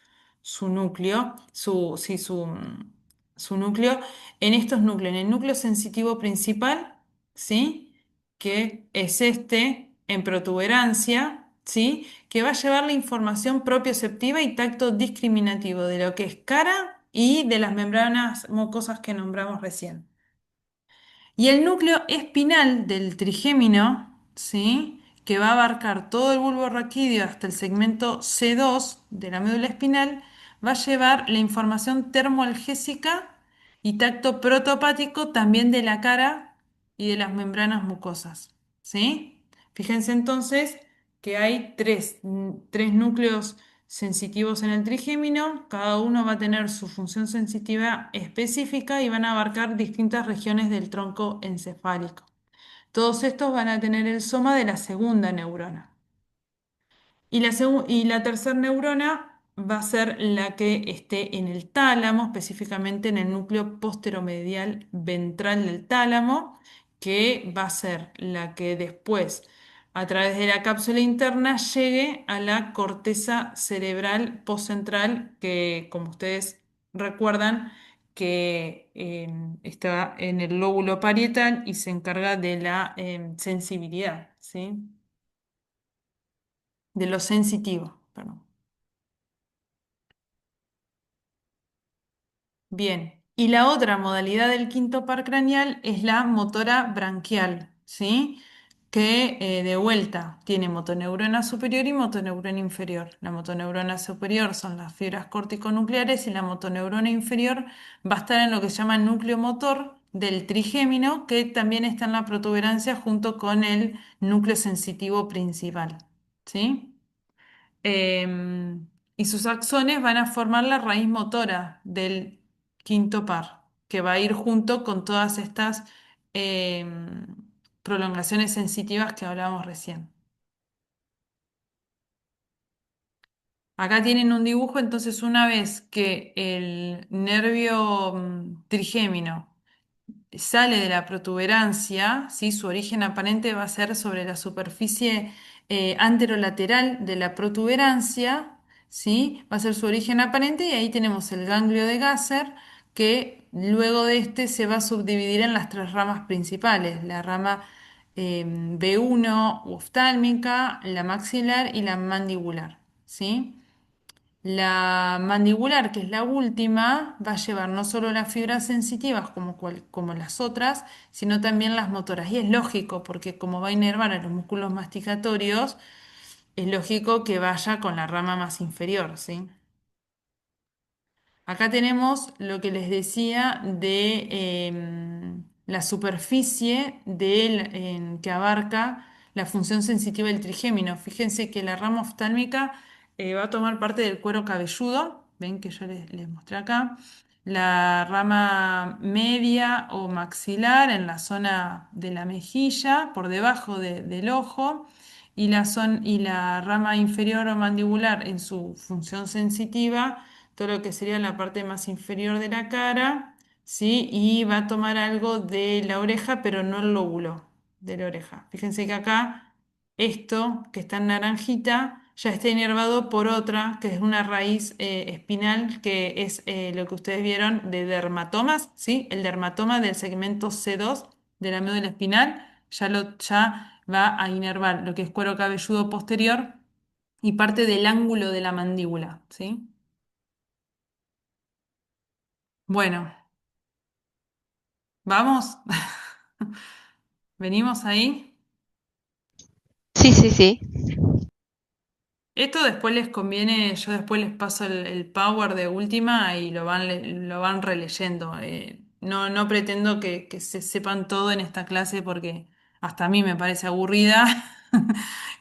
núcleo? Sí, su núcleo. En estos núcleos, en el núcleo sensitivo principal, ¿sí? Que es este en protuberancia, ¿sí? Que va a llevar la información propioceptiva y tacto discriminativo de lo que es cara y de las membranas mucosas que nombramos recién. Y el núcleo espinal del trigémino, ¿sí? Que va a abarcar todo el bulbo raquídeo hasta el segmento C2 de la médula espinal, va a llevar la información termoalgésica y tacto protopático también de la cara y de las membranas mucosas, ¿sí? Fíjense entonces que hay tres núcleos sensitivos en el trigémino, cada uno va a tener su función sensitiva específica y van a abarcar distintas regiones del tronco encefálico. Todos estos van a tener el soma de la segunda neurona. Y la tercera neurona va a ser la que esté en el tálamo, específicamente en el núcleo posteromedial ventral del tálamo, que va a ser la que después, a través de la cápsula interna, llegue a la corteza cerebral postcentral, que, como ustedes recuerdan, que está en el lóbulo parietal y se encarga de la sensibilidad, ¿sí? De lo sensitivo, perdón. Bien, y la otra modalidad del quinto par craneal es la motora branquial, ¿sí? Que de vuelta tiene motoneurona superior y motoneurona inferior. La motoneurona superior son las fibras corticonucleares y la motoneurona inferior va a estar en lo que se llama núcleo motor del trigémino, que también está en la protuberancia junto con el núcleo sensitivo principal, ¿sí? Y sus axones van a formar la raíz motora del quinto par, que va a ir junto con todas estas em, prolongaciones sensitivas que hablábamos recién. Acá tienen un dibujo, entonces una vez que el nervio trigémino sale de la protuberancia, ¿sí? Su origen aparente va a ser sobre la superficie anterolateral de la protuberancia, ¿sí? Va a ser su origen aparente y ahí tenemos el ganglio de Gasser que luego de este se va a subdividir en las tres ramas principales, la rama B1 oftálmica, la maxilar y la mandibular, ¿sí? La mandibular, que es la última, va a llevar no solo las fibras sensitivas como las otras, sino también las motoras. Y es lógico, porque como va a inervar a los músculos masticatorios, es lógico que vaya con la rama más inferior, ¿sí? Acá tenemos lo que les decía de la superficie que abarca la función sensitiva del trigémino. Fíjense que la rama oftálmica va a tomar parte del cuero cabelludo, ven que yo les mostré acá. La rama media o maxilar en la zona de la mejilla, por debajo del ojo, y la rama inferior o mandibular en su función sensitiva todo lo que sería la parte más inferior de la cara, ¿sí? Y va a tomar algo de la oreja, pero no el lóbulo de la oreja. Fíjense que acá esto que está en naranjita ya está inervado por otra, que es una raíz espinal, que es lo que ustedes vieron de dermatomas, ¿sí? El dermatoma del segmento C2 de la médula espinal ya va a inervar lo que es cuero cabelludo posterior y parte del ángulo de la mandíbula, ¿sí? Bueno, vamos, venimos ahí. Sí, sí, sí. Esto después les conviene, yo después les paso el power de última y lo van releyendo. No pretendo que se sepan todo en esta clase porque hasta a mí me parece aburrida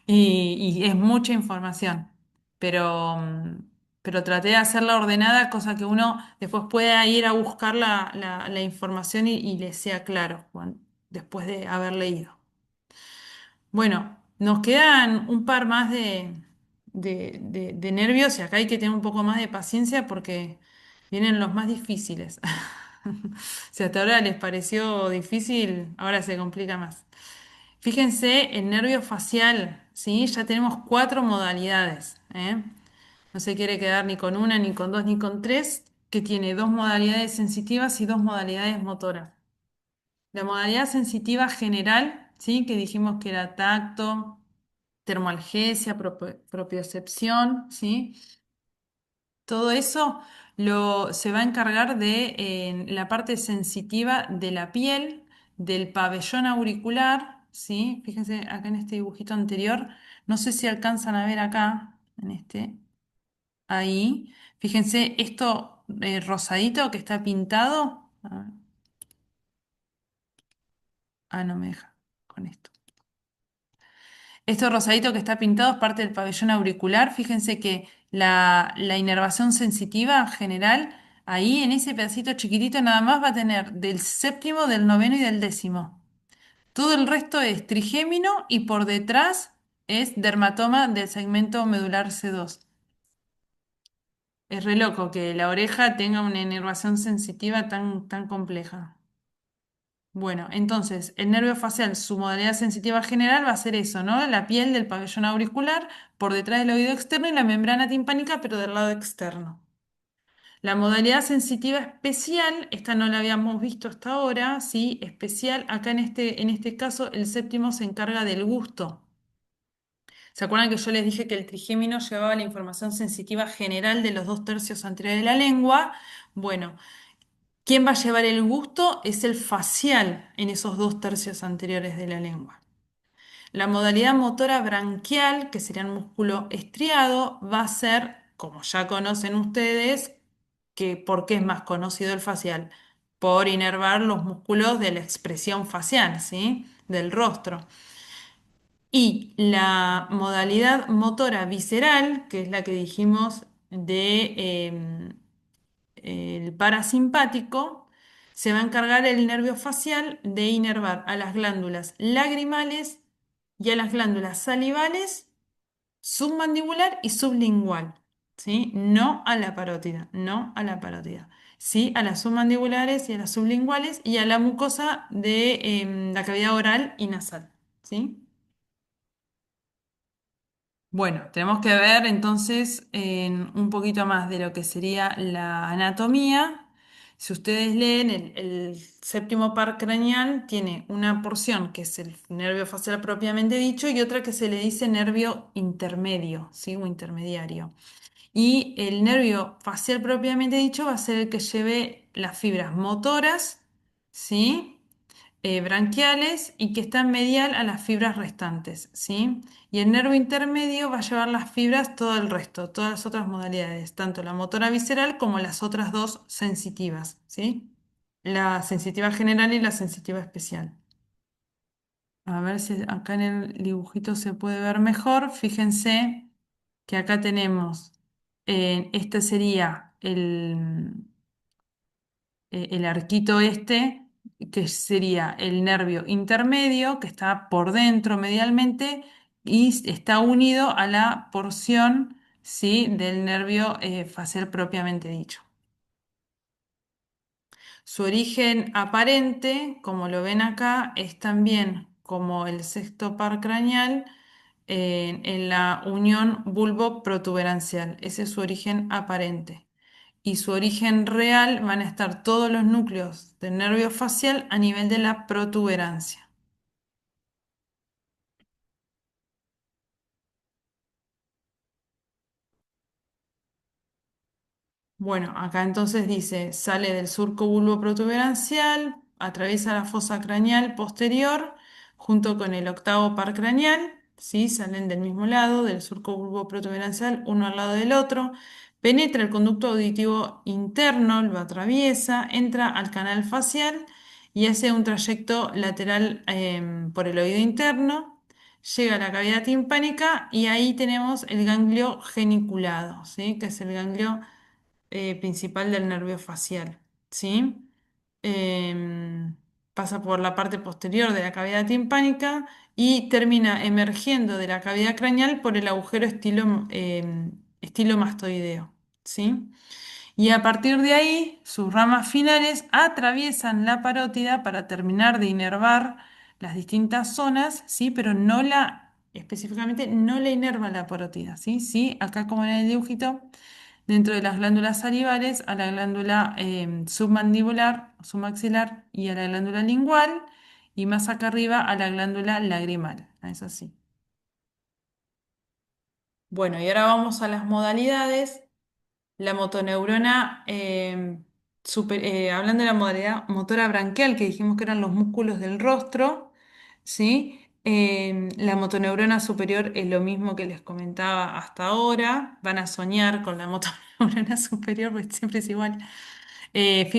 y es mucha información. Pero, pero traté de hacerla ordenada, cosa que uno después pueda ir a buscar la información y le sea claro después de haber leído. Bueno, nos quedan un par más de nervios y acá hay que tener un poco más de paciencia porque vienen los más difíciles. Si hasta ahora les pareció difícil, ahora se complica más. Fíjense, el nervio facial, ¿sí? Ya tenemos cuatro modalidades, ¿eh? No se quiere quedar ni con una, ni con dos, ni con tres, que tiene dos modalidades sensitivas y dos modalidades motoras. La modalidad sensitiva general, ¿sí? Que dijimos que era tacto, termoalgesia, propiocepción, ¿sí? Todo eso Se va a encargar de la parte sensitiva de la piel, del pabellón auricular, ¿sí? Fíjense acá en este dibujito anterior, no sé si alcanzan a ver acá, en este, ahí. Fíjense, esto rosadito que está pintado. No me deja con esto. Esto rosadito que está pintado es parte del pabellón auricular. Fíjense que la inervación sensitiva general, ahí en ese pedacito chiquitito nada más va a tener del séptimo, del noveno y del décimo. Todo el resto es trigémino y por detrás es dermatoma del segmento medular C2. Es re loco que la oreja tenga una inervación sensitiva tan compleja. Bueno, entonces el nervio facial, su modalidad sensitiva general va a ser eso, ¿no? La piel del pabellón auricular por detrás del oído externo y la membrana timpánica, pero del lado externo. La modalidad sensitiva especial, esta no la habíamos visto hasta ahora, ¿sí? Especial, acá en este caso el séptimo se encarga del gusto. ¿Se acuerdan que yo les dije que el trigémino llevaba la información sensitiva general de los 2/3 anteriores de la lengua? Bueno. ¿Quién va a llevar el gusto? Es el facial en esos 2/3 anteriores de la lengua. La modalidad motora branquial, que sería un músculo estriado, va a ser, como ya conocen ustedes, ¿por qué es más conocido el facial? Por inervar los músculos de la expresión facial, ¿sí? Del rostro. Y la modalidad motora visceral, que es la que dijimos el parasimpático, se va a encargar el nervio facial de inervar a las glándulas lagrimales y a las glándulas salivales, submandibular y sublingual. ¿Sí? No a la parótida, no a la parótida. Sí a las submandibulares y a las sublinguales y a la mucosa de la cavidad oral y nasal. ¿Sí? Bueno, tenemos que ver entonces un poquito más de lo que sería la anatomía. Si ustedes leen el séptimo par craneal, tiene una porción que es el nervio facial propiamente dicho y otra que se le dice nervio intermedio, ¿sí? O intermediario. Y el nervio facial propiamente dicho va a ser el que lleve las fibras motoras, ¿sí? Branquiales y que están medial a las fibras restantes, ¿sí? Y el nervio intermedio va a llevar las fibras todo el resto, todas las otras modalidades, tanto la motora visceral como las otras dos sensitivas, ¿sí? La sensitiva general y la sensitiva especial. A ver si acá en el dibujito se puede ver mejor. Fíjense que acá tenemos, este sería el arquito este, que sería el nervio intermedio, que está por dentro medialmente y está unido a la porción, ¿sí? Del nervio facial propiamente dicho. Su origen aparente, como lo ven acá, es también como el sexto par craneal en la unión bulbo-protuberancial. Ese es su origen aparente. Y su origen real van a estar todos los núcleos del nervio facial a nivel de la protuberancia. Bueno, acá entonces dice, sale del surco bulboprotuberancial, atraviesa la fosa craneal posterior junto con el octavo par craneal, ¿sí? Salen del mismo lado, del surco bulboprotuberancial, uno al lado del otro, penetra el conducto auditivo interno, lo atraviesa, entra al canal facial y hace un trayecto lateral por el oído interno, llega a la cavidad timpánica y ahí tenemos el ganglio geniculado, ¿sí? Que es el ganglio principal del nervio facial, ¿sí? Em, Pasa por la parte posterior de la cavidad timpánica y termina emergiendo de la cavidad craneal por el agujero estilomastoideo, ¿sí? Y a partir de ahí, sus ramas finales atraviesan la parótida para terminar de inervar las distintas zonas, ¿sí? Pero específicamente no la inerva la parótida, ¿sí? Sí, acá como en el dibujito, dentro de las glándulas salivales, a la glándula submandibular, submaxilar y a la glándula lingual, y más acá arriba a la glándula lagrimal. Es así. Bueno, y ahora vamos a las modalidades. la motoneurona, hablando de la modalidad motora branquial, que dijimos que eran los músculos del rostro, ¿sí? La motoneurona superior es lo mismo que les comentaba hasta ahora. Van a soñar con la motoneurona superior, porque siempre es igual.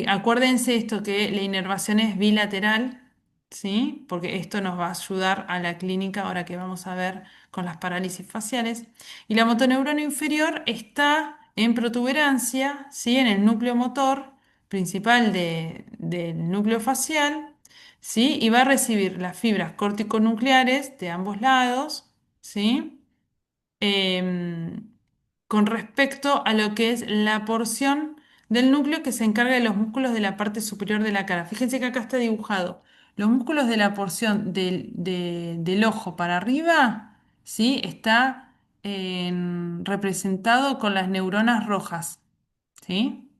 Acuérdense esto que la inervación es bilateral, ¿sí? Porque esto nos va a ayudar a la clínica ahora que vamos a ver con las parálisis faciales. Y la motoneurona inferior está en protuberancia, ¿sí? En el núcleo motor principal del núcleo facial, ¿sí? Y va a recibir las fibras corticonucleares de ambos lados, ¿sí? em, con respecto a lo que es la porción del núcleo que se encarga de los músculos de la parte superior de la cara. Fíjense que acá está dibujado. Los músculos de la porción del ojo para arriba, ¿sí? Está representado con las neuronas rojas, ¿sí?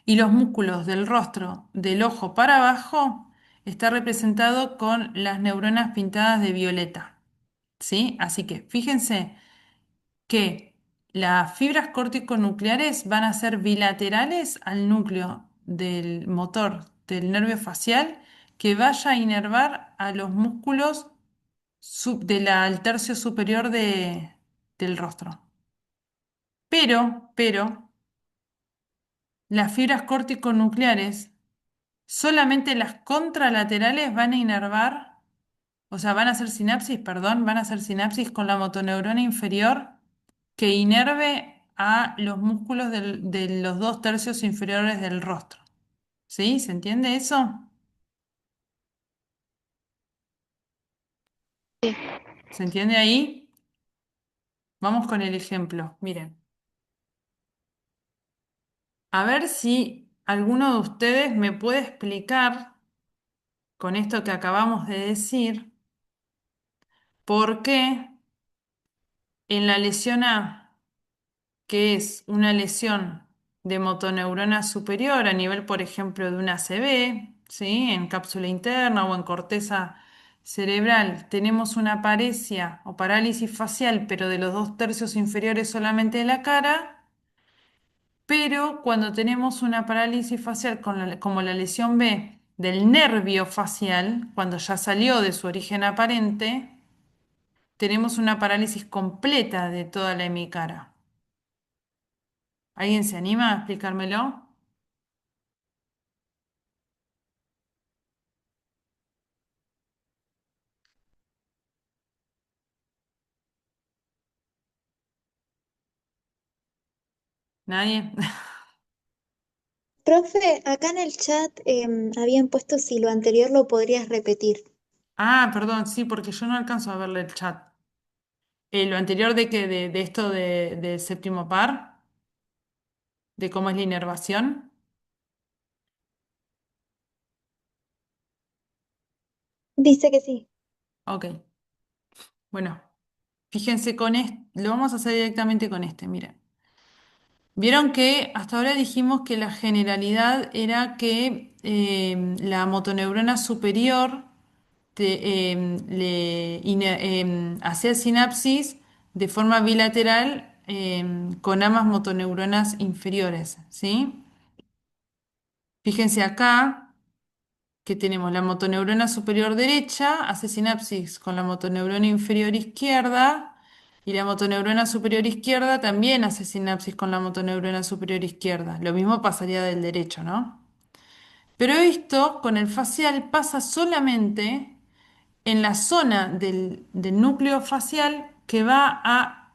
Y los músculos del rostro del ojo para abajo está representado con las neuronas pintadas de violeta, ¿sí? Así que fíjense que las fibras corticonucleares van a ser bilaterales al núcleo del motor del nervio facial que vaya a inervar a los músculos del tercio superior del rostro. Pero, las fibras corticonucleares, solamente las contralaterales van a inervar, o sea, van a hacer sinapsis, perdón, van a hacer sinapsis con la motoneurona inferior que inerve a los músculos de los dos tercios inferiores del rostro. ¿Sí? ¿Se entiende eso? Sí. ¿Se entiende ahí? Vamos con el ejemplo. Miren, a ver si alguno de ustedes me puede explicar con esto que acabamos de decir por qué en la lesión A, que es una lesión de motoneurona superior a nivel, por ejemplo, de una ACV, ¿sí? En cápsula interna o en corteza cerebral, tenemos una paresia o parálisis facial, pero de los dos tercios inferiores solamente de la cara, pero cuando tenemos una parálisis facial como la lesión B del nervio facial, cuando ya salió de su origen aparente, tenemos una parálisis completa de toda la hemicara. ¿Alguien se anima a explicármelo? ¿Nadie? Profe, acá en el chat habían puesto si lo anterior lo podrías repetir. Ah, perdón, sí, porque yo no alcanzo a verle el chat. Lo anterior de que de esto del séptimo par, de cómo es la inervación. Dice que sí. Ok, bueno, fíjense con esto, lo vamos a hacer directamente con este, miren. Vieron que hasta ahora dijimos que la generalidad era que la motoneurona superior hacía sinapsis de forma bilateral con ambas motoneuronas inferiores, ¿sí? Fíjense acá que tenemos la motoneurona superior derecha, hace sinapsis con la motoneurona inferior izquierda, y la motoneurona superior izquierda también hace sinapsis con la motoneurona superior izquierda. Lo mismo pasaría del derecho, ¿no? Pero esto con el facial pasa solamente en la zona del núcleo facial que va a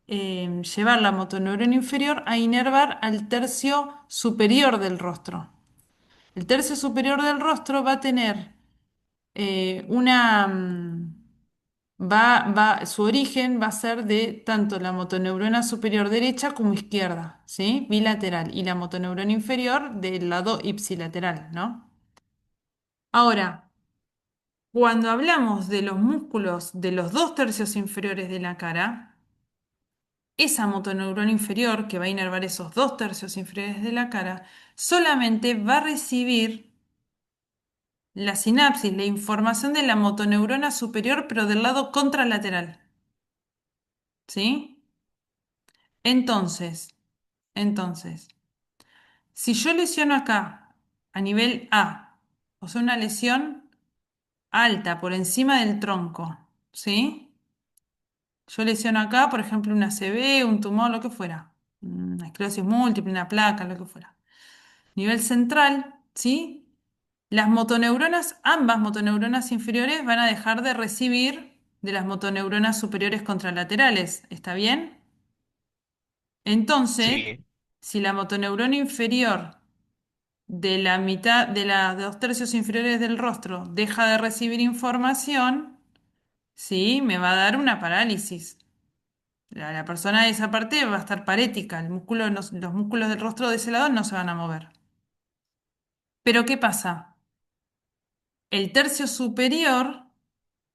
llevar la motoneurona inferior a inervar al tercio superior del rostro. El tercio superior del rostro va a tener una... su origen va a ser de tanto la motoneurona superior derecha como izquierda, ¿sí? Bilateral, y la motoneurona inferior del lado ipsilateral, ¿no? Ahora, cuando hablamos de los músculos de los dos tercios inferiores de la cara, esa motoneurona inferior que va a inervar esos dos tercios inferiores de la cara, solamente va a recibir la sinapsis, la información de la motoneurona superior, pero del lado contralateral. ¿Sí? Entonces, Entonces, si yo lesiono acá a nivel A, o sea, una lesión alta por encima del tronco, ¿sí? Yo lesiono acá, por ejemplo, una ACV, un tumor, lo que fuera, una esclerosis múltiple, una placa, lo que fuera. Nivel central, ¿sí? Las motoneuronas, ambas motoneuronas inferiores van a dejar de recibir de las motoneuronas superiores contralaterales. ¿Está bien? Entonces, Sí, si la motoneurona inferior de la mitad de las dos tercios inferiores del rostro deja de recibir información, sí, me va a dar una parálisis. La persona de esa parte va a estar parética, el músculo los músculos del rostro de ese lado no se van a mover. Pero ¿qué pasa? El tercio superior,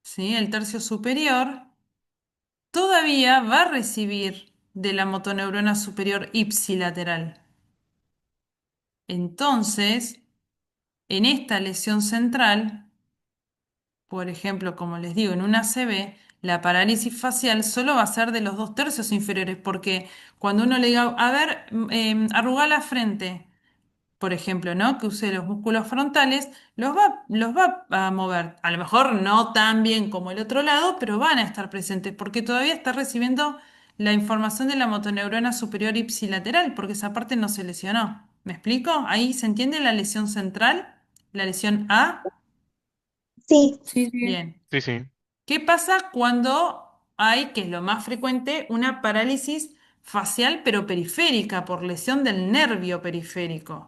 ¿sí? El tercio superior todavía va a recibir de la motoneurona superior ipsilateral. Entonces, en esta lesión central, por ejemplo, como les digo, en una ACV, la parálisis facial solo va a ser de los dos tercios inferiores, porque cuando uno le diga, a ver, arruga la frente, por ejemplo, ¿no? Que use los músculos frontales, los va a mover. A lo mejor no tan bien como el otro lado, pero van a estar presentes, porque todavía está recibiendo la información de la motoneurona superior ipsilateral, porque esa parte no se lesionó. ¿Me explico? Ahí se entiende la lesión central, la lesión A. Sí, Sí, sí. Bien. sí, sí. ¿Qué pasa cuando hay, que es lo más frecuente, una parálisis facial pero periférica por lesión del nervio periférico?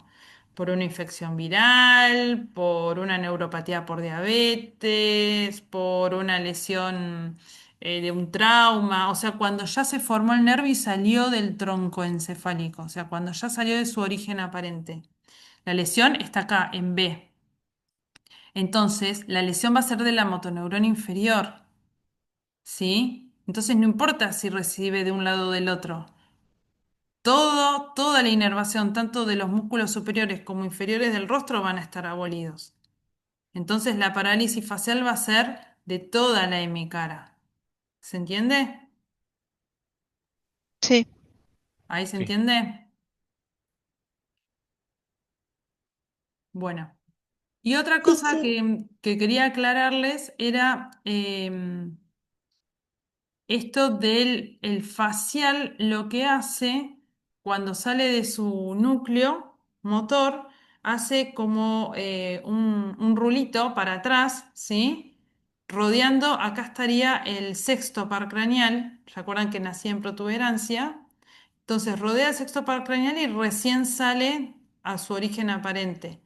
Por una infección viral, por una neuropatía por diabetes, por una lesión de un trauma, o sea, cuando ya se formó el nervio y salió del tronco encefálico, o sea, cuando ya salió de su origen aparente. La lesión está acá, en B. Entonces, la lesión va a ser de la motoneurona inferior. ¿Sí? Entonces no importa si recibe de un lado o del otro. Toda la inervación, tanto de los músculos superiores como inferiores del rostro, van a estar abolidos. Entonces la parálisis facial va a ser de toda la hemicara. ¿Se entiende? Sí. ¿Ahí se Sí. entiende? Bueno. Y otra sí, cosa sí. que quería aclararles era esto del el facial, lo que hace cuando sale de su núcleo motor, hace como un rulito para atrás, ¿sí? Rodeando, acá estaría el sexto par craneal, ¿recuerdan que nací en protuberancia? Entonces rodea el sexto par craneal y recién sale a su origen aparente.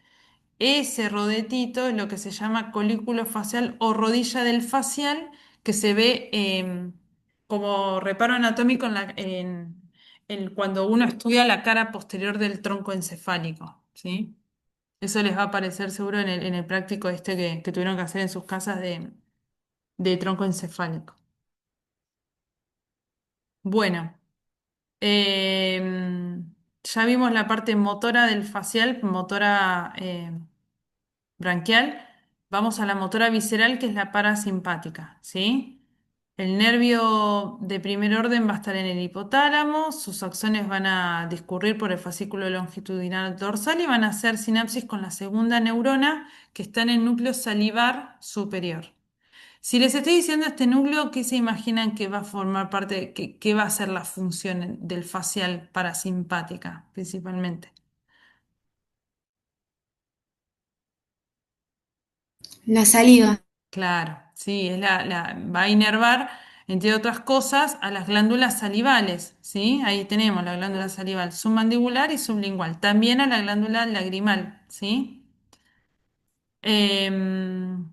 Ese rodetito es lo que se llama colículo facial o rodilla del facial, que se ve como reparo anatómico cuando uno estudia la cara posterior del tronco encefálico, ¿sí? Eso les va a aparecer seguro en el práctico este que tuvieron que hacer en sus casas de tronco encefálico. Bueno, ya vimos la parte motora del facial, motora branquial, vamos a la motora visceral, que es la parasimpática, ¿sí? El nervio de primer orden va a estar en el hipotálamo, sus axones van a discurrir por el fascículo longitudinal dorsal y van a hacer sinapsis con la segunda neurona que está en el núcleo salivar superior. Si les estoy diciendo este núcleo, ¿qué se imaginan que va a formar parte, qué va a ser la función del facial parasimpática principalmente? La saliva. Claro, sí, va a inervar, entre otras cosas, a las glándulas salivales, ¿sí? Ahí tenemos la glándula salival submandibular y sublingual. También a la glándula lagrimal, ¿sí? Em,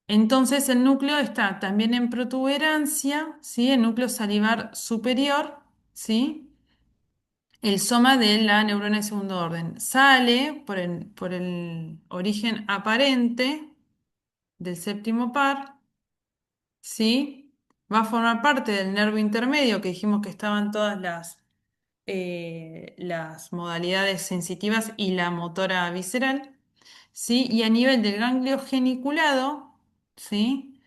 entonces el núcleo está también en protuberancia, ¿sí? El núcleo salivar superior, ¿sí? El soma de la neurona de segundo orden. Sale por el origen aparente del séptimo par. ¿Sí? Va a formar parte del nervio intermedio, que dijimos que estaban todas las modalidades sensitivas y la motora visceral, ¿sí? Y a nivel del ganglio geniculado, ¿sí?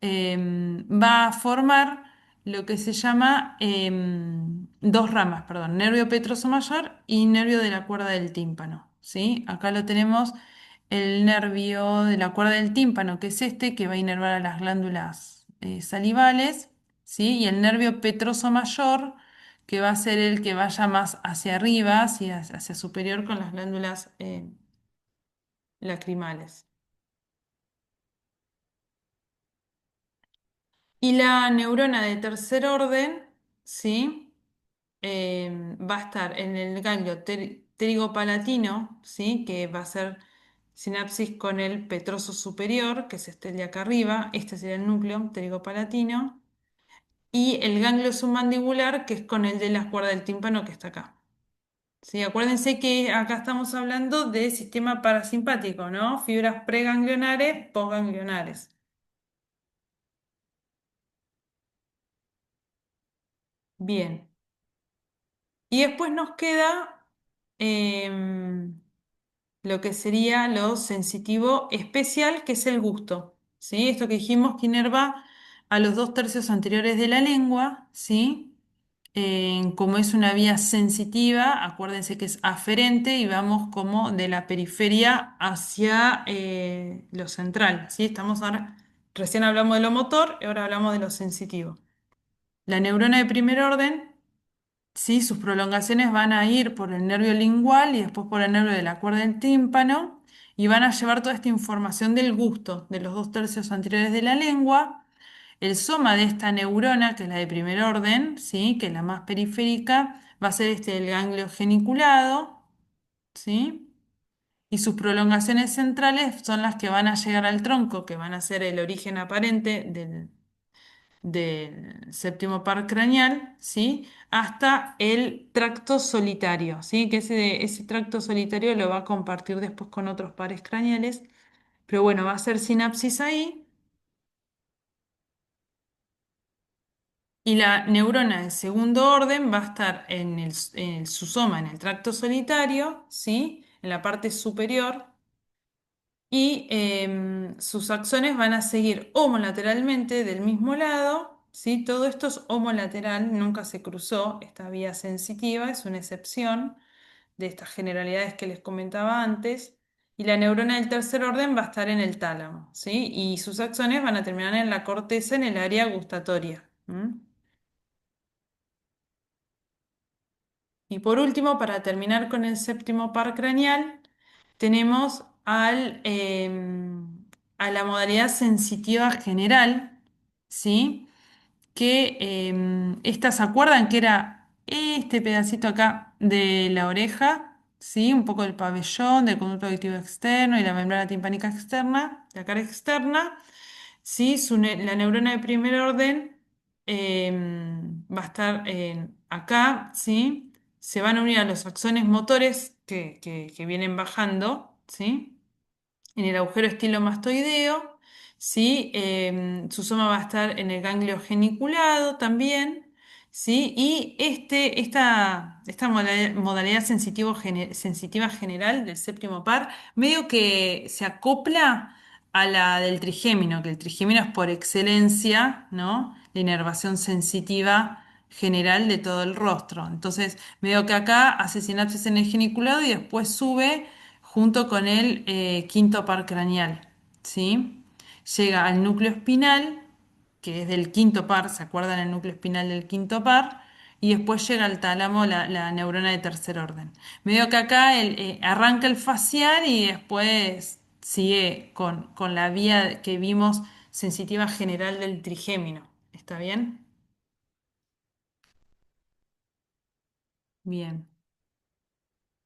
Va a formar lo que se llama dos ramas, perdón, nervio petroso mayor y nervio de la cuerda del tímpano, ¿sí? Acá lo tenemos el nervio de la cuerda del tímpano, que es este, que va a inervar a las glándulas salivales, ¿sí? Y el nervio petroso mayor, que va a ser el que vaya más hacia arriba, hacia superior con las glándulas lacrimales. Y la neurona de tercer orden, ¿sí? Va a estar en el ganglio pterigopalatino, ¿sí? Que va a ser sinapsis con el petroso superior, que es este de acá arriba. Este sería el núcleo pterigopalatino. Y el ganglio submandibular, que es con el de la cuerda del tímpano, que está acá. ¿Sí? Acuérdense que acá estamos hablando de sistema parasimpático, ¿no? Fibras preganglionares, postganglionares. Bien. Y después nos queda em, lo que sería lo sensitivo especial, que es el gusto, ¿sí? Esto que dijimos que inerva a los dos tercios anteriores de la lengua, ¿sí? Como es una vía sensitiva, acuérdense que es aferente y vamos como de la periferia hacia lo central, ¿sí? Estamos ahora, recién hablamos de lo motor y ahora hablamos de lo sensitivo. La neurona de primer orden, ¿sí? Sus prolongaciones van a ir por el nervio lingual y después por el nervio de la cuerda del tímpano y van a llevar toda esta información del gusto de los dos tercios anteriores de la lengua. El soma de esta neurona, que es la de primer orden, ¿sí? Que es la más periférica, va a ser el ganglio geniculado, ¿sí? Y sus prolongaciones centrales son las que van a llegar al tronco, que van a ser el origen aparente del séptimo par craneal, ¿sí? Hasta el tracto solitario, ¿sí? Que ese tracto solitario lo va a compartir después con otros pares craneales, pero bueno, va a ser sinapsis ahí. Y la neurona de segundo orden va a estar en el susoma, en el tracto solitario, ¿sí? En la parte superior. Y sus axones van a seguir homolateralmente del mismo lado, ¿sí? Todo esto es homolateral, nunca se cruzó esta vía sensitiva, es una excepción de estas generalidades que les comentaba antes. Y la neurona del tercer orden va a estar en el tálamo, ¿sí? Y sus axones van a terminar en la corteza, en el área gustatoria. Y por último, para terminar con el séptimo par craneal, tenemos a la modalidad sensitiva general, ¿sí? Que esta, ¿se acuerdan que era este pedacito acá de la oreja? ¿Sí? Un poco del pabellón, del conducto auditivo externo y la membrana timpánica externa, la cara externa. ¿Sí? La neurona de primer orden va a estar acá, ¿sí? Se van a unir a los axones motores que vienen bajando, ¿sí? En el agujero estilomastoideo, ¿sí? Su soma va a estar en el ganglio geniculado también, ¿sí? Y esta modalidad sensitiva general del séptimo par, medio que se acopla a la del trigémino, que el trigémino es por excelencia, ¿no? La inervación sensitiva general de todo el rostro. Entonces, medio que acá hace sinapsis en el geniculado y después sube junto con el quinto par craneal, ¿sí? Llega al núcleo espinal, que es del quinto par, ¿se acuerdan el núcleo espinal del quinto par? Y después llega al tálamo la neurona de tercer orden. Medio que acá arranca el facial y después sigue con la vía que vimos sensitiva general del trigémino. ¿Está bien? Bien.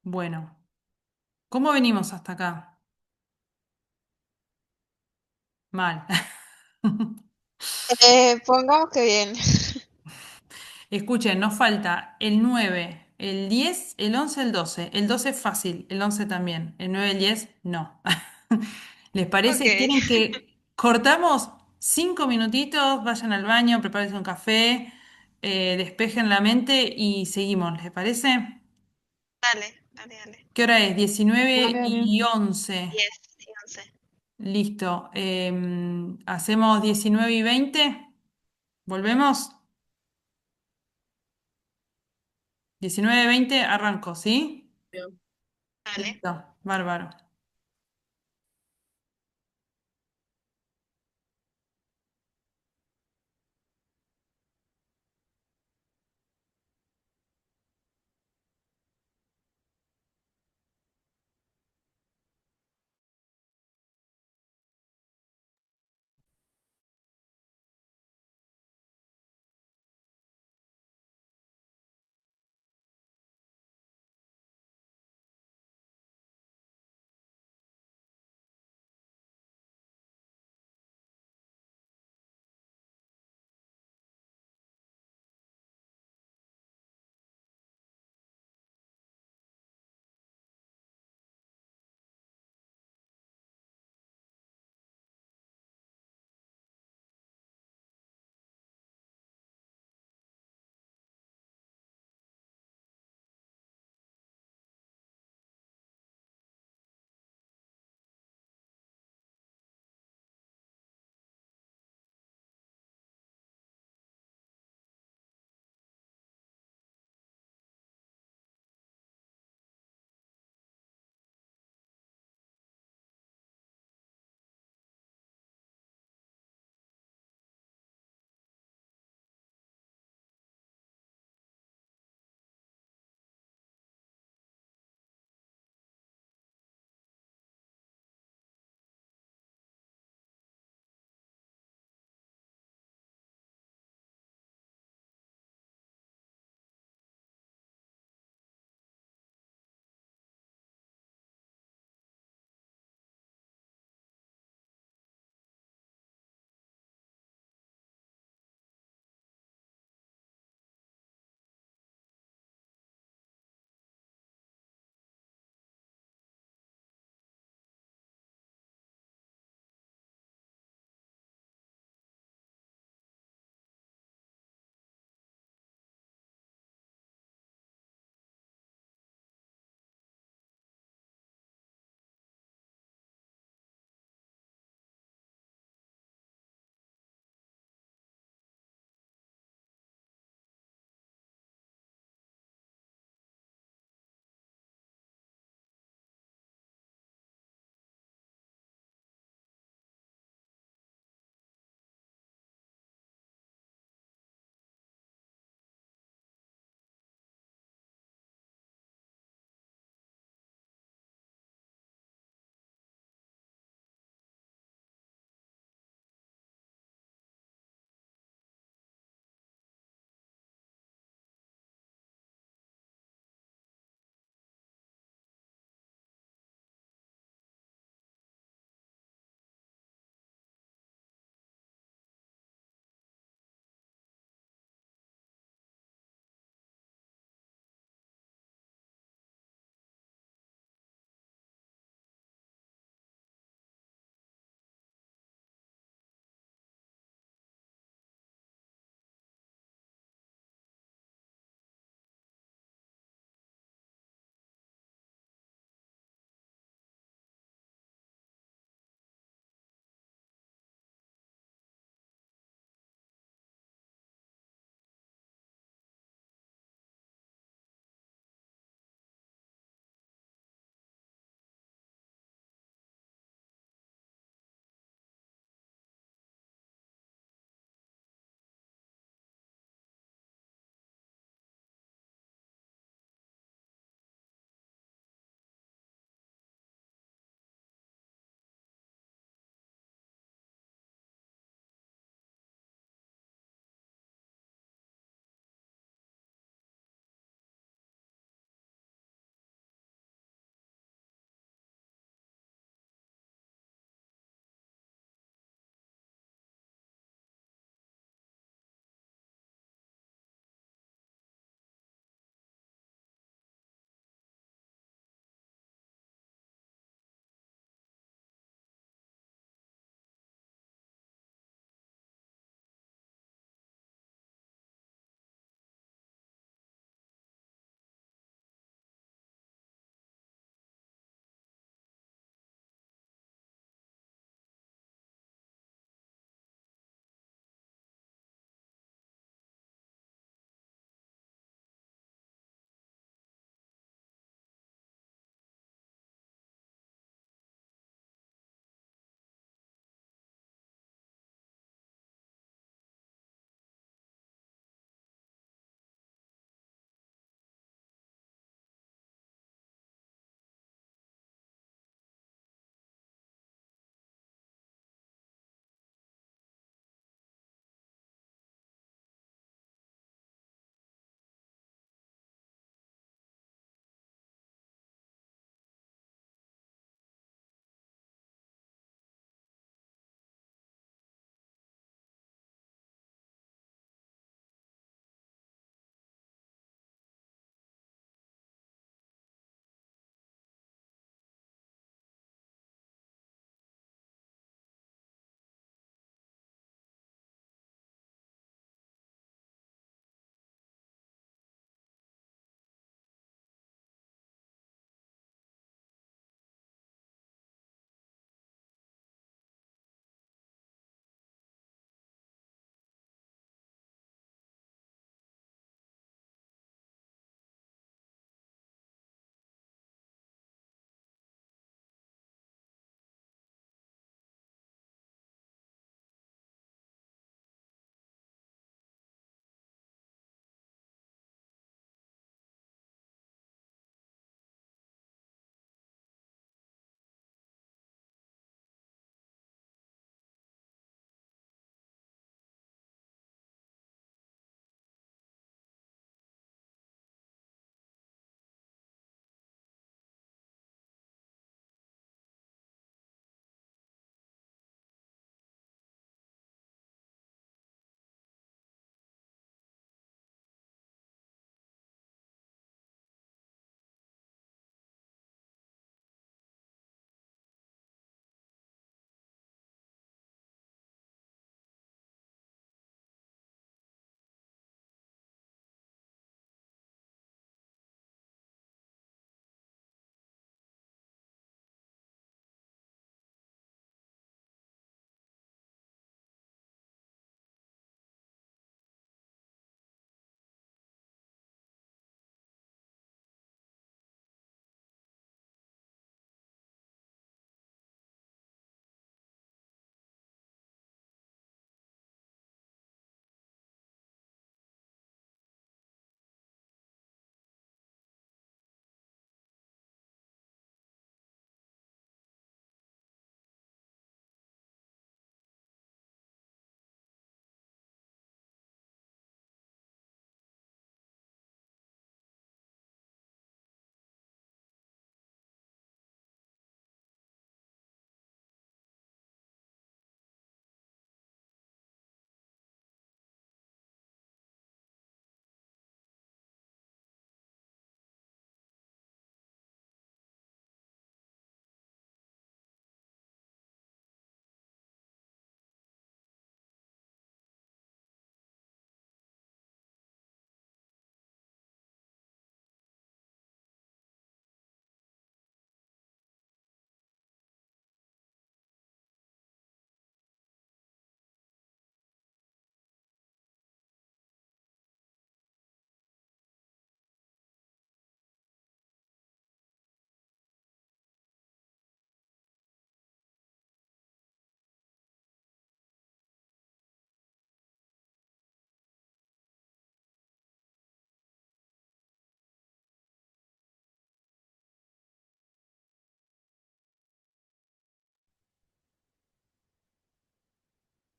Bueno, ¿cómo venimos hasta acá? Mal. Pongamos que bien. Escuchen, nos falta el 9, el 10, el 11, el 12. El 12 es fácil, el 11 también. El 9 y el 10, no. ¿Les Ok, parece? ¿Quieren que cortamos 5 minutitos, vayan al baño, prepárense un café, despejen la mente y seguimos? ¿Les parece? dale, dale, dale. ¿Qué hora es? 19 Dale, dale. y 11. 10 y 11. Listo. ¿Hacemos 19 y 20? ¿Volvemos? 19:20 arranco, ¿sí? Dale. Listo, bárbaro.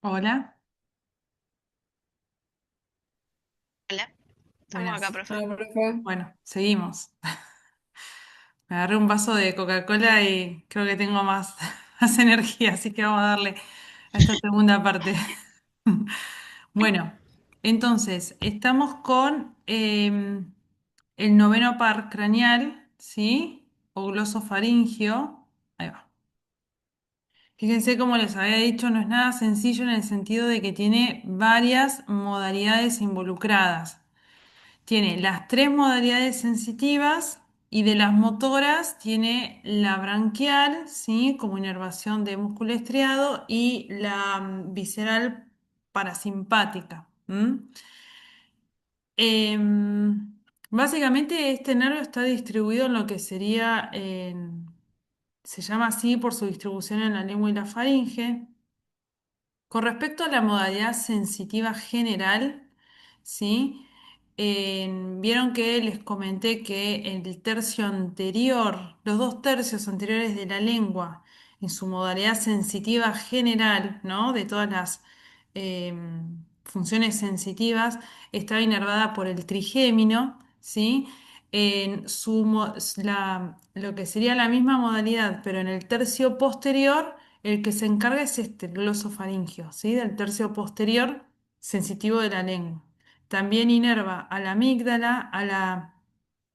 Hola, Hola, estamos acá, buenas. profe. Hola, profe. Bueno, seguimos. Me agarré un vaso de Coca-Cola y creo que tengo más, más energía, así que vamos a darle a esta segunda parte. Bueno, entonces, estamos con el noveno par craneal, ¿sí? O glosofaringio. Ahí va. Fíjense, como les había dicho, no es nada sencillo en el sentido de que tiene varias modalidades involucradas. Tiene las tres modalidades sensitivas y de las motoras tiene la branquial, ¿sí? Como inervación de músculo estriado y la visceral parasimpática. Básicamente este nervio está distribuido en lo que sería, se llama así por su distribución en la lengua y la faringe. Con respecto a la modalidad sensitiva general, ¿sí? Vieron que les comenté que el tercio anterior, los dos tercios anteriores de la lengua, en su modalidad sensitiva general, ¿no? De todas las funciones sensitivas, estaba inervada por el trigémino, ¿sí? Lo que sería la misma modalidad, pero en el tercio posterior el que se encarga es este, el glosofaringio, ¿sí? Del tercio posterior sensitivo de la lengua. También inerva a la amígdala, a la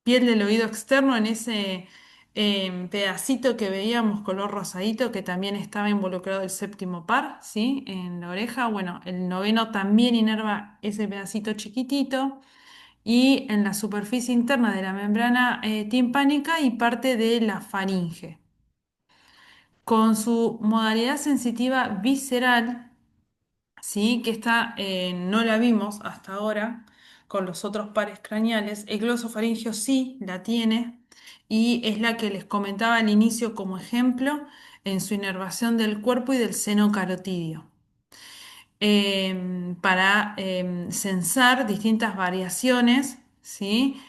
piel del oído externo, en ese pedacito que veíamos color rosadito, que también estaba involucrado el séptimo par, ¿sí? En la oreja. Bueno, el noveno también inerva ese pedacito chiquitito. Y en la superficie interna de la membrana timpánica y parte de la faringe. Con su modalidad sensitiva visceral, ¿sí? Que esta no la vimos hasta ahora con los otros pares craneales. El glosofaringio sí la tiene y es la que les comentaba al inicio como ejemplo en su inervación del cuerpo y del seno carotidio para censar distintas variaciones, ¿sí?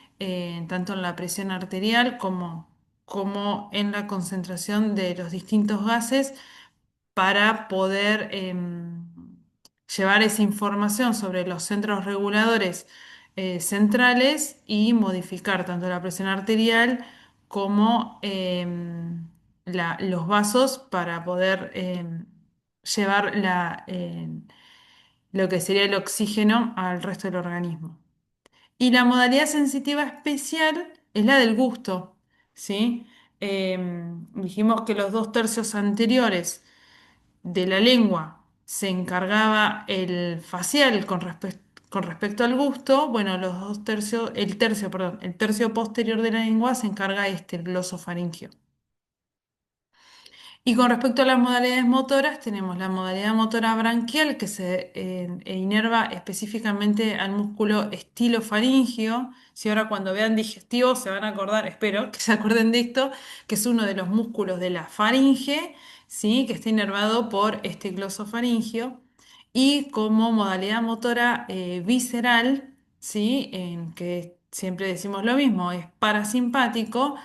Tanto en la presión arterial como en la concentración de los distintos gases para poder llevar esa información sobre los centros reguladores centrales y modificar tanto la presión arterial como los vasos para poder llevar lo que sería el oxígeno al resto del organismo. Y la modalidad sensitiva especial es la del gusto, ¿sí? Dijimos que los dos tercios anteriores de la lengua se encargaba el facial con respecto al gusto. Bueno, los dos tercios, el tercio, perdón, el tercio posterior de la lengua se encarga el glosofaringio. Y con respecto a las modalidades motoras, tenemos la modalidad motora branquial que se inerva específicamente al músculo estilofaringio. Si ahora cuando vean digestivo se van a acordar, espero que se acuerden de esto, que es uno de los músculos de la faringe, ¿sí? Que está inervado por este glosofaringio. Y como modalidad motora visceral, ¿sí? En que siempre decimos lo mismo, es parasimpático.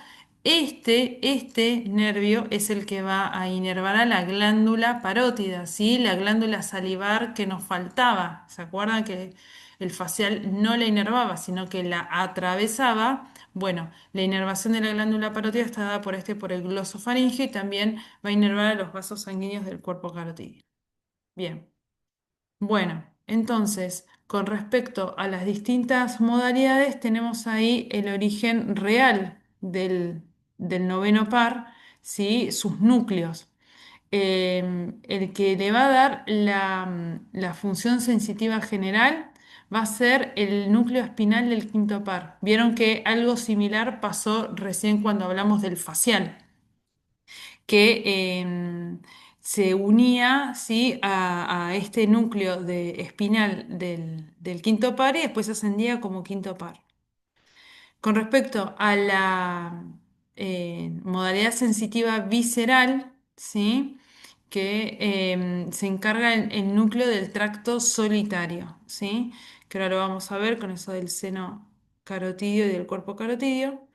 Este nervio es el que va a inervar a la glándula parótida, ¿sí? La glándula salivar que nos faltaba. ¿Se acuerdan que el facial no la inervaba, sino que la atravesaba? Bueno, la inervación de la glándula parótida está dada por el glosofaringio y también va a inervar a los vasos sanguíneos del cuerpo carotídeo. Bien. Bueno, entonces, con respecto a las distintas modalidades, tenemos ahí el origen real del noveno par, ¿sí? Sus núcleos. El que le va a dar la función sensitiva general va a ser el núcleo espinal del quinto par. Vieron que algo similar pasó recién cuando hablamos del facial que se unía, ¿sí? a este núcleo espinal del quinto par y después ascendía como quinto par. Con respecto a la modalidad sensitiva visceral, ¿sí? Que se encarga el núcleo del tracto solitario, ¿sí? Que ahora lo vamos a ver con eso del seno carotidio y del cuerpo carotidio.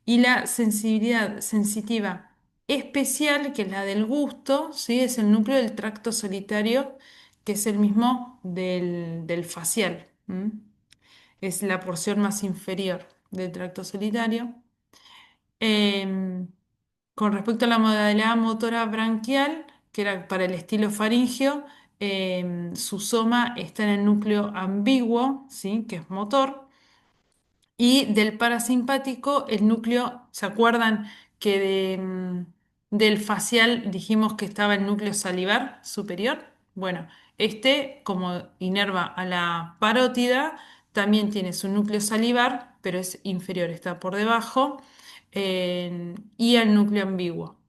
Y la sensibilidad sensitiva especial, que es la del gusto, ¿sí? Es el núcleo del tracto solitario que es el mismo del facial. Es la porción más inferior del tracto solitario. Em, con respecto a la modalidad motora branquial, que era para el estilo faríngeo, su soma está en el núcleo ambiguo, ¿sí? Que es motor. Y del parasimpático, el núcleo, ¿se acuerdan que del facial dijimos que estaba el núcleo salivar superior? Bueno, este, como inerva a la parótida, también tiene su núcleo salivar, pero es inferior, está por debajo, y el núcleo ambiguo.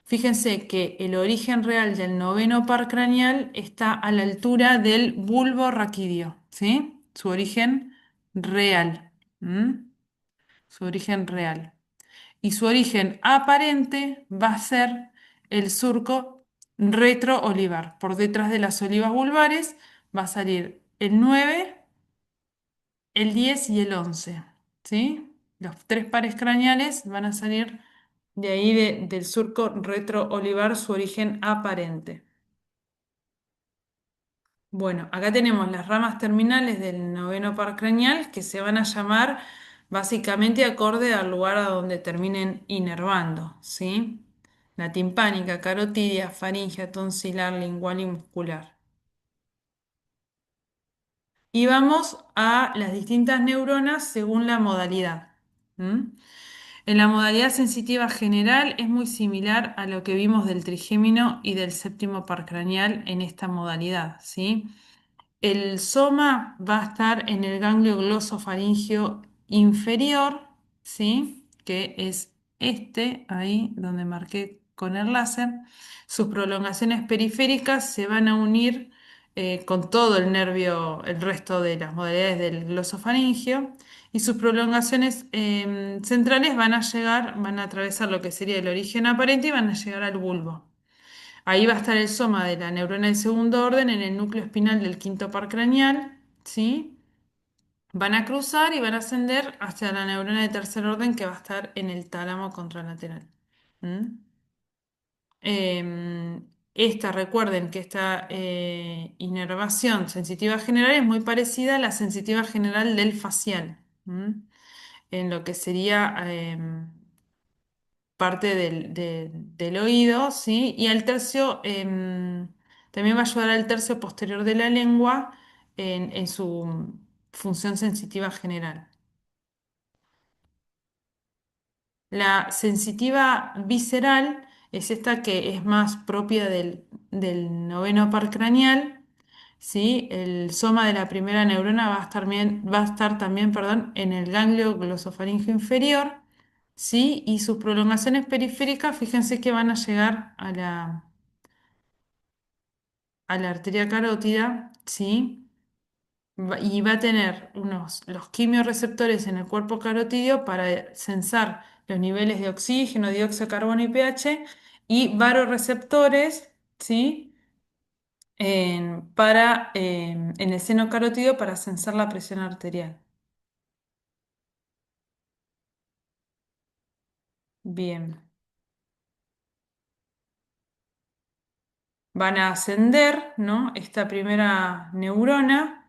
Fíjense que el origen real del noveno par craneal está a la altura del bulbo raquídeo, ¿sí? Su origen real. ¿m? Su origen real. Y su origen aparente va a ser el surco retroolivar. Por detrás de las olivas vulvares va a salir el 9, el 10 y el 11. ¿Sí? Los tres pares craneales van a salir de ahí del surco retroolivar, su origen aparente. Bueno, acá tenemos las ramas terminales del noveno par craneal que se van a llamar básicamente acorde al lugar a donde terminen inervando, ¿sí? La timpánica, carotidia, faríngea, tonsilar, lingual y muscular. Y vamos a las distintas neuronas según la modalidad. ¿m? En la modalidad sensitiva general es muy similar a lo que vimos del trigémino y del séptimo par craneal en esta modalidad, ¿sí? El soma va a estar en el ganglio glosofaríngeo inferior, ¿sí? Que es este, ahí donde marqué con el láser. Sus prolongaciones periféricas se van a unir con todo el nervio, el resto de las modalidades del glosofaríngeo, y sus prolongaciones centrales van a llegar, van a atravesar lo que sería el origen aparente y van a llegar al bulbo. Ahí va a estar el soma de la neurona de segundo orden en el núcleo espinal del quinto par craneal, ¿sí? Van a cruzar y van a ascender hacia la neurona de tercer orden que va a estar en el tálamo contralateral. ¿m? Recuerden que esta inervación sensitiva general es muy parecida a la sensitiva general del facial, en lo que sería parte del oído, ¿sí? Y al tercio, también va a ayudar al tercio posterior de la lengua en su función sensitiva general. La sensitiva visceral es esta que es más propia del noveno par craneal, ¿sí? El soma de la primera neurona va a estar también, perdón, en el ganglio glosofaríngeo inferior, ¿sí? Y sus prolongaciones periféricas, fíjense que van a llegar a la arteria carótida, ¿sí? Y va a tener los quimiorreceptores en el cuerpo carotídeo para sensar los niveles de oxígeno, dióxido de carbono y pH, y varoreceptores, ¿sí? En el seno carotídeo para sensar la presión arterial. Bien. Van a ascender, ¿no? Esta primera neurona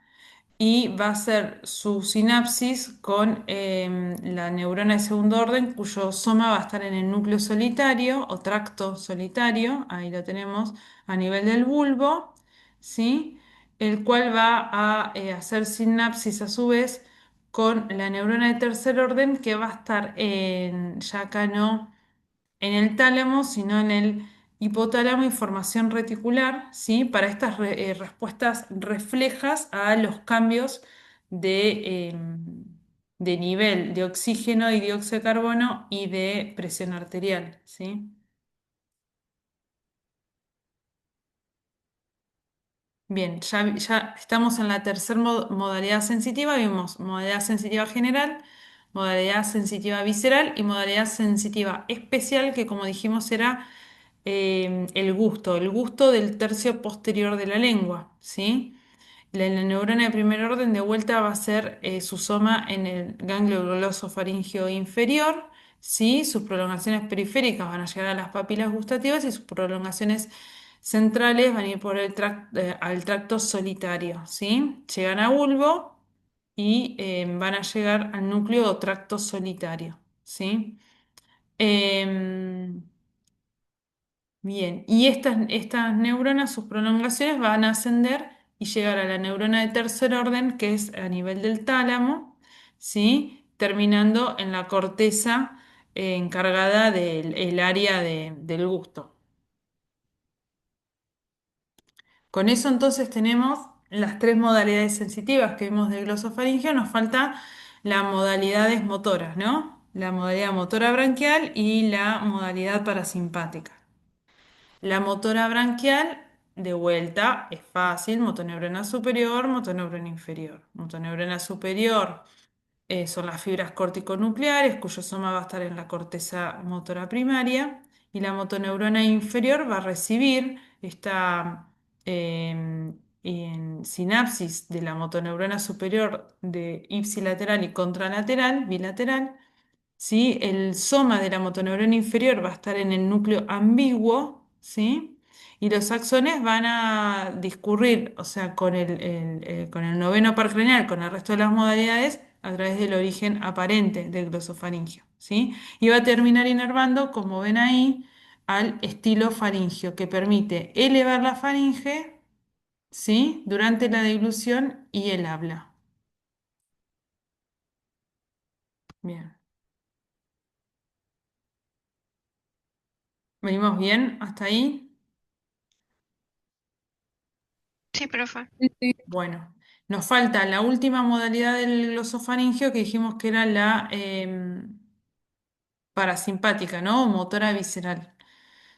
y va a ser su sinapsis con la neurona de segundo orden, cuyo soma va a estar en el núcleo solitario o tracto solitario, ahí lo tenemos, a nivel del bulbo, ¿sí? El cual va a hacer sinapsis a su vez con la neurona de tercer orden que va a estar ya acá no en el tálamo, sino en el hipotálamo y formación reticular, ¿sí? Para estas respuestas reflejas a los cambios de nivel de oxígeno y dióxido de carbono y de presión arterial, ¿sí? Bien, ya estamos en la tercera modalidad sensitiva. Vimos modalidad sensitiva general, modalidad sensitiva visceral y modalidad sensitiva especial, que como dijimos era el gusto del tercio posterior de la lengua, ¿sí? La neurona de primer orden de vuelta va a ser su soma en el ganglio glosofaríngeo inferior, ¿sí? Sus prolongaciones periféricas van a llegar a las papilas gustativas y sus prolongaciones centrales van a ir por al tracto solitario, ¿sí? Llegan a bulbo y van a llegar al núcleo o tracto solitario, ¿sí? Em, Bien, y estas neuronas, sus prolongaciones van a ascender y llegar a la neurona de tercer orden, que es a nivel del tálamo, ¿sí? Terminando en la corteza encargada del el área del gusto. Con eso entonces tenemos las tres modalidades sensitivas que vimos del glosofaringeo, nos falta las modalidades motoras, ¿no? La modalidad motora branquial y la modalidad parasimpática. La motora branquial, de vuelta, es fácil, motoneurona superior, motoneurona inferior. Motoneurona superior son las fibras corticonucleares, cuyo soma va a estar en la corteza motora primaria, y la motoneurona inferior va a recibir esta en sinapsis de la motoneurona superior de ipsilateral y contralateral, bilateral. ¿Sí? El soma de la motoneurona inferior va a estar en el núcleo ambiguo, ¿sí? Y los axones van a discurrir, o sea, con el noveno par craneal, con el resto de las modalidades, a través del origen aparente del glosofaringio, ¿sí? Y va a terminar inervando, como ven ahí, al estilo faringio, que permite elevar la faringe, ¿sí? Durante la deglución y el habla. Bien. ¿Venimos bien hasta ahí? Sí, profe. Bueno, nos falta la última modalidad del glosofaringio que dijimos que era la parasimpática, ¿no? O motora visceral.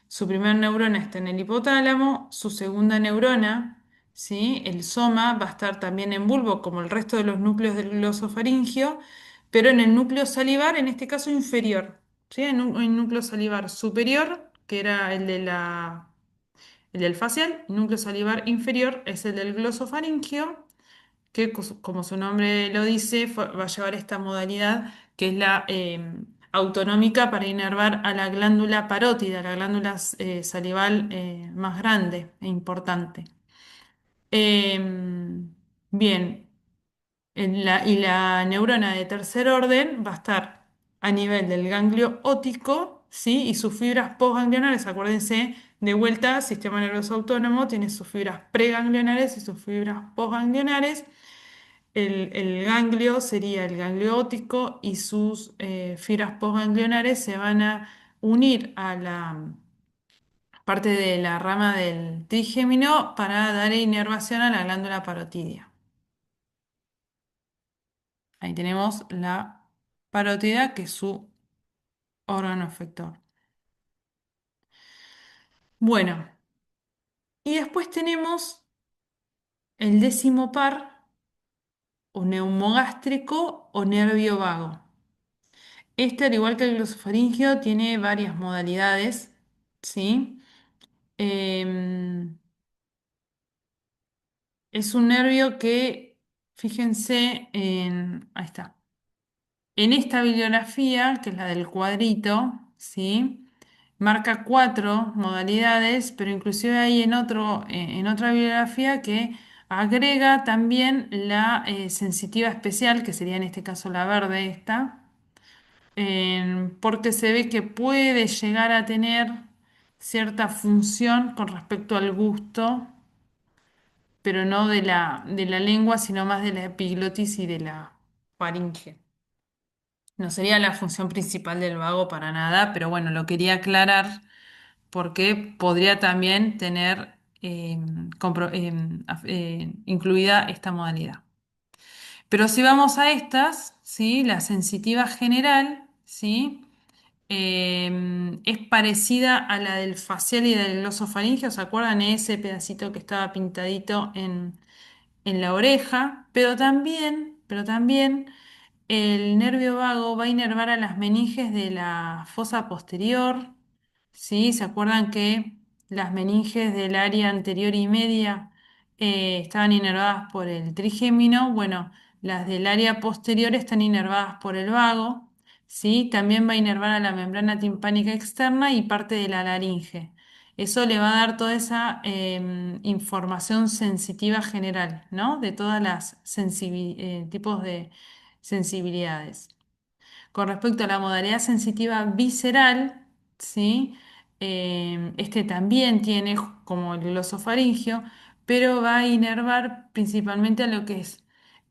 Su primer neurona está en el hipotálamo, su segunda neurona, ¿sí? El soma va a estar también en bulbo como el resto de los núcleos del glosofaringio, pero en el núcleo salivar, en este caso inferior, ¿sí? En un núcleo salivar superior, que era el del facial, núcleo salivar inferior es el del glosofaringio que como su nombre lo dice, va a llevar esta modalidad que es la autonómica para inervar a la glándula parótida, la glándula salival más grande e importante. Bien, y la neurona de tercer orden va a estar a nivel del ganglio óptico, ¿sí? Y sus fibras postganglionares, acuérdense, de vuelta, sistema nervioso autónomo tiene sus fibras preganglionares y sus fibras postganglionares. El ganglio sería el ganglio óptico y sus fibras postganglionares se van a unir a la parte de la rama del trigémino para dar inervación a la glándula parotidia. Ahí tenemos la parótida, que es su órgano efector. Bueno, y después tenemos el décimo par, o neumogástrico o nervio vago. Este, al igual que el glosofaringio, tiene varias modalidades, ¿sí? Em, es un nervio que, fíjense ahí está, en esta bibliografía, que es la del cuadrito, ¿sí? Marca cuatro modalidades, pero inclusive hay en otra bibliografía que agrega también la sensitiva especial, que sería en este caso la verde esta, porque se ve que puede llegar a tener cierta función con respecto al gusto, pero no de la lengua, sino más de la epiglotis y de la faringe. No sería la función principal del vago para nada, pero bueno, lo quería aclarar porque podría también tener incluida esta modalidad. Pero si vamos a estas, ¿sí? La sensitiva general, ¿sí? Es parecida a la del facial y del glosofaringeo. ¿Se acuerdan ese pedacito que estaba pintadito en la oreja? Pero también el nervio vago va a inervar a las meninges de la fosa posterior, ¿sí? ¿Se acuerdan que las meninges del área anterior y media estaban inervadas por el trigémino? Bueno, las del área posterior están inervadas por el vago, ¿sí? También va a inervar a la membrana timpánica externa y parte de la laringe. Eso le va a dar toda esa información sensitiva general, ¿no? De todas las tipos de sensibilidades. Con respecto a la modalidad sensitiva visceral, ¿sí? Este también tiene como el glosofaringio, pero va a inervar principalmente a lo que es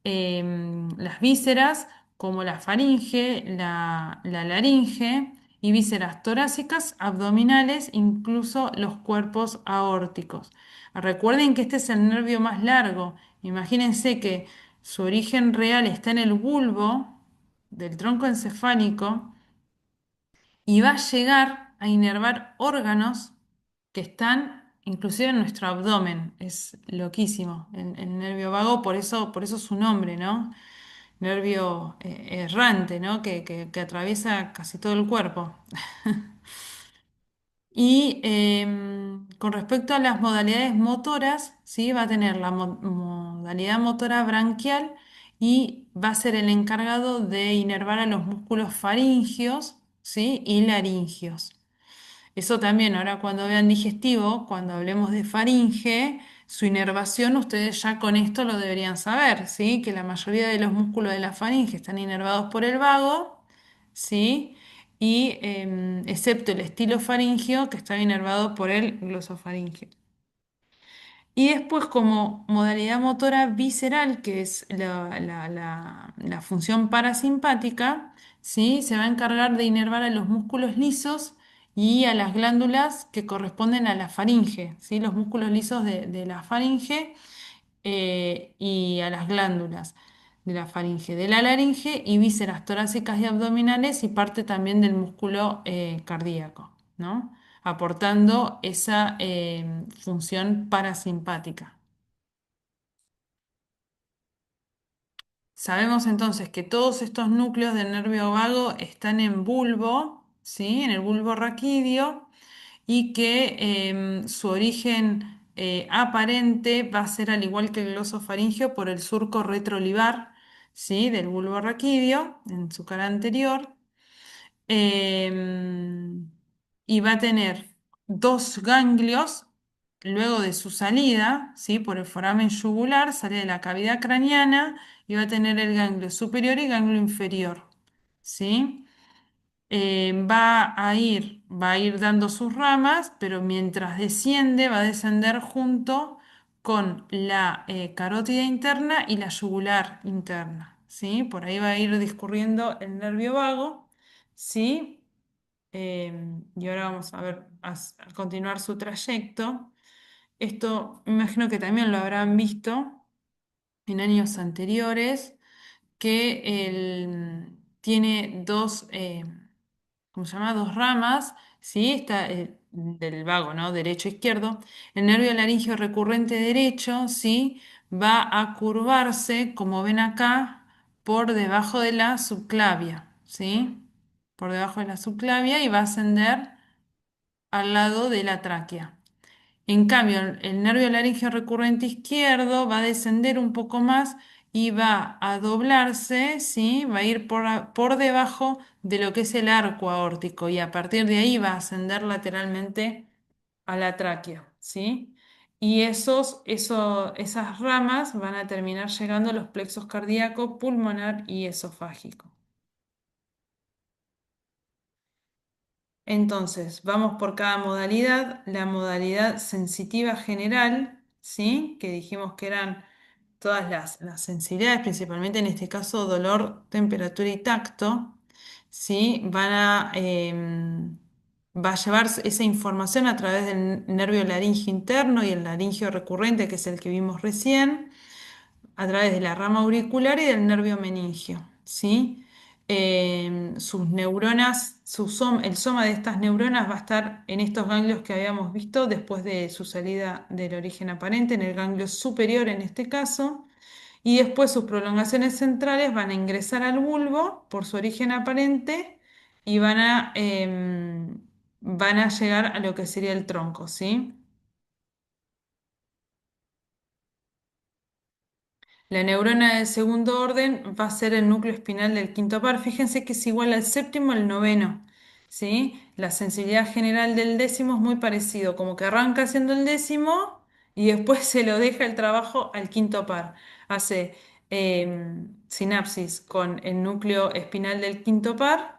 las vísceras, como la faringe, la laringe y vísceras torácicas, abdominales, incluso los cuerpos aórticos. Recuerden que este es el nervio más largo. Imagínense que su origen real está en el bulbo del tronco encefálico y va a llegar a inervar órganos que están inclusive en nuestro abdomen. Es loquísimo el nervio vago, por eso su nombre, ¿no? Nervio errante, ¿no? Que atraviesa casi todo el cuerpo. Y con respecto a las modalidades motoras, ¿sí? Va a tener la modalidad motora branquial y va a ser el encargado de inervar a los músculos faringios, ¿sí? Y laringios. Eso también, ahora cuando vean digestivo, cuando hablemos de faringe, su inervación, ustedes ya con esto lo deberían saber, ¿sí? Que la mayoría de los músculos de la faringe están inervados por el vago, ¿sí? Y excepto el estilo faringio, que está inervado por el glosofaringio. Y después como modalidad motora visceral, que es la función parasimpática, ¿sí? Se va a encargar de inervar a los músculos lisos y a las glándulas que corresponden a la faringe, ¿sí? Los músculos lisos de la faringe y a las glándulas de la faringe, de la laringe y vísceras torácicas y abdominales y parte también del músculo cardíaco, ¿no? Aportando esa función parasimpática. Sabemos entonces que todos estos núcleos del nervio vago están en bulbo, ¿sí? En el bulbo raquídeo y que su origen aparente va a ser al igual que el glosofaringio por el surco retroolivar, ¿sí? Del bulbo raquídeo en su cara anterior. Em, y va a tener dos ganglios luego de su salida, ¿sí? Por el foramen yugular, sale de la cavidad craneana y va a tener el ganglio superior y ganglio inferior, ¿sí? Va a ir dando sus ramas, pero mientras desciende, va a descender junto con la carótida interna y la yugular interna, ¿sí? Por ahí va a ir discurriendo el nervio vago, ¿sí? Y ahora vamos a ver, a continuar su trayecto. Esto me imagino que también lo habrán visto en años anteriores, que tiene dos, ¿cómo se llama? Dos ramas, ¿sí? Está del vago, ¿no? Derecho e izquierdo. El nervio laríngeo recurrente derecho, ¿sí? Va a curvarse, como ven acá, por debajo de la subclavia, ¿sí? Por debajo de la subclavia y va a ascender al lado de la tráquea. En cambio, el nervio laríngeo recurrente izquierdo va a descender un poco más y va a doblarse, ¿sí? Va a ir por debajo de lo que es el arco aórtico y a partir de ahí va a ascender lateralmente a la tráquea, ¿sí? Y esas ramas van a terminar llegando a los plexos cardíaco, pulmonar y esofágico. Entonces, vamos por cada modalidad. La modalidad sensitiva general, ¿sí? Que dijimos que eran todas las sensibilidades, principalmente en este caso dolor, temperatura y tacto, ¿sí? Va a llevar esa información a través del nervio laríngeo interno y el laríngeo recurrente, que es el que vimos recién a través de la rama auricular y del nervio meningio, ¿sí? Sus neuronas, el soma de estas neuronas va a estar en estos ganglios que habíamos visto después de su salida del origen aparente, en el ganglio superior en este caso, y después sus prolongaciones centrales van a ingresar al bulbo por su origen aparente y van a llegar a lo que sería el tronco, ¿sí? La neurona del segundo orden va a ser el núcleo espinal del quinto par. Fíjense que es igual al séptimo al noveno. ¿sí? La sensibilidad general del décimo es muy parecido, como que arranca haciendo el décimo y después se lo deja el trabajo al quinto par. Hace sinapsis con el núcleo espinal del quinto par,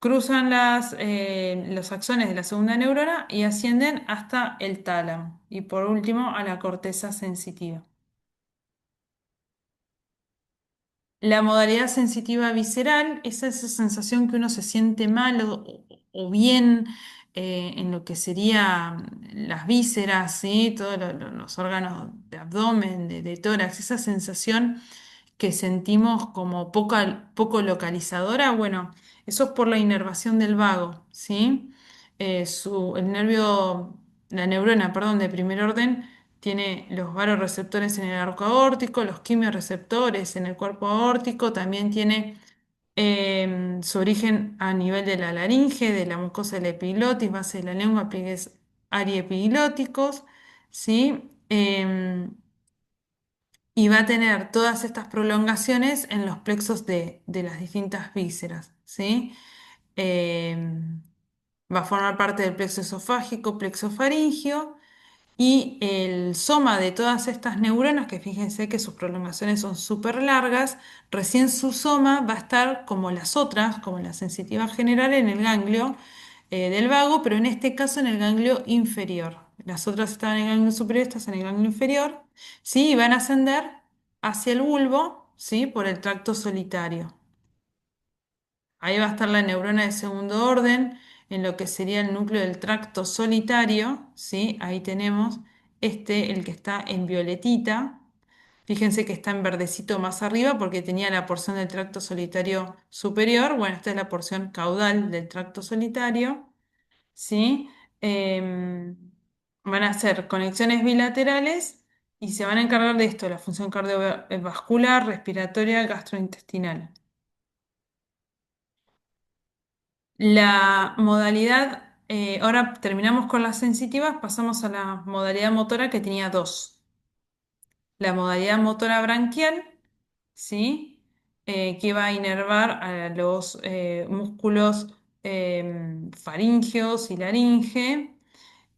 cruzan los axones de la segunda neurona y ascienden hasta el tálamo y por último a la corteza sensitiva. La modalidad sensitiva visceral es esa sensación que uno se siente mal o bien en lo que serían las vísceras, ¿sí? Todos los órganos de abdomen, de tórax, esa sensación que sentimos como poco localizadora, bueno, eso es por la inervación del vago, ¿sí? El nervio, la neurona, perdón, de primer orden tiene los varoreceptores en el arco aórtico, los quimiorreceptores en el cuerpo aórtico, también tiene su origen a nivel de la laringe, de la mucosa de la epiglotis, base de la lengua, pliegues ariepiglóticos, ¿sí? Y va a tener todas estas prolongaciones en los plexos de las distintas vísceras, ¿sí? Va a formar parte del plexo esofágico, plexo faríngeo y el soma de todas estas neuronas, que fíjense que sus prolongaciones son súper largas, recién su soma va a estar como las otras, como la sensitiva general, en el ganglio del vago, pero en este caso en el ganglio inferior. Las otras están en el ganglio superior, estas en el ganglio inferior, ¿sí? Y van a ascender hacia el bulbo, ¿sí? Por el tracto solitario. Ahí va a estar la neurona de segundo orden, en lo que sería el núcleo del tracto solitario, ¿sí? Ahí tenemos el que está en violetita. Fíjense que está en verdecito más arriba porque tenía la porción del tracto solitario superior. Bueno, esta es la porción caudal del tracto solitario, ¿sí? Em, Van a hacer conexiones bilaterales y se van a encargar de esto, la función cardiovascular, respiratoria, gastrointestinal. La modalidad, ahora terminamos con las sensitivas, pasamos a la modalidad motora que tenía dos. La modalidad motora branquial, ¿sí? Que va a inervar a los músculos faringeos y laringe.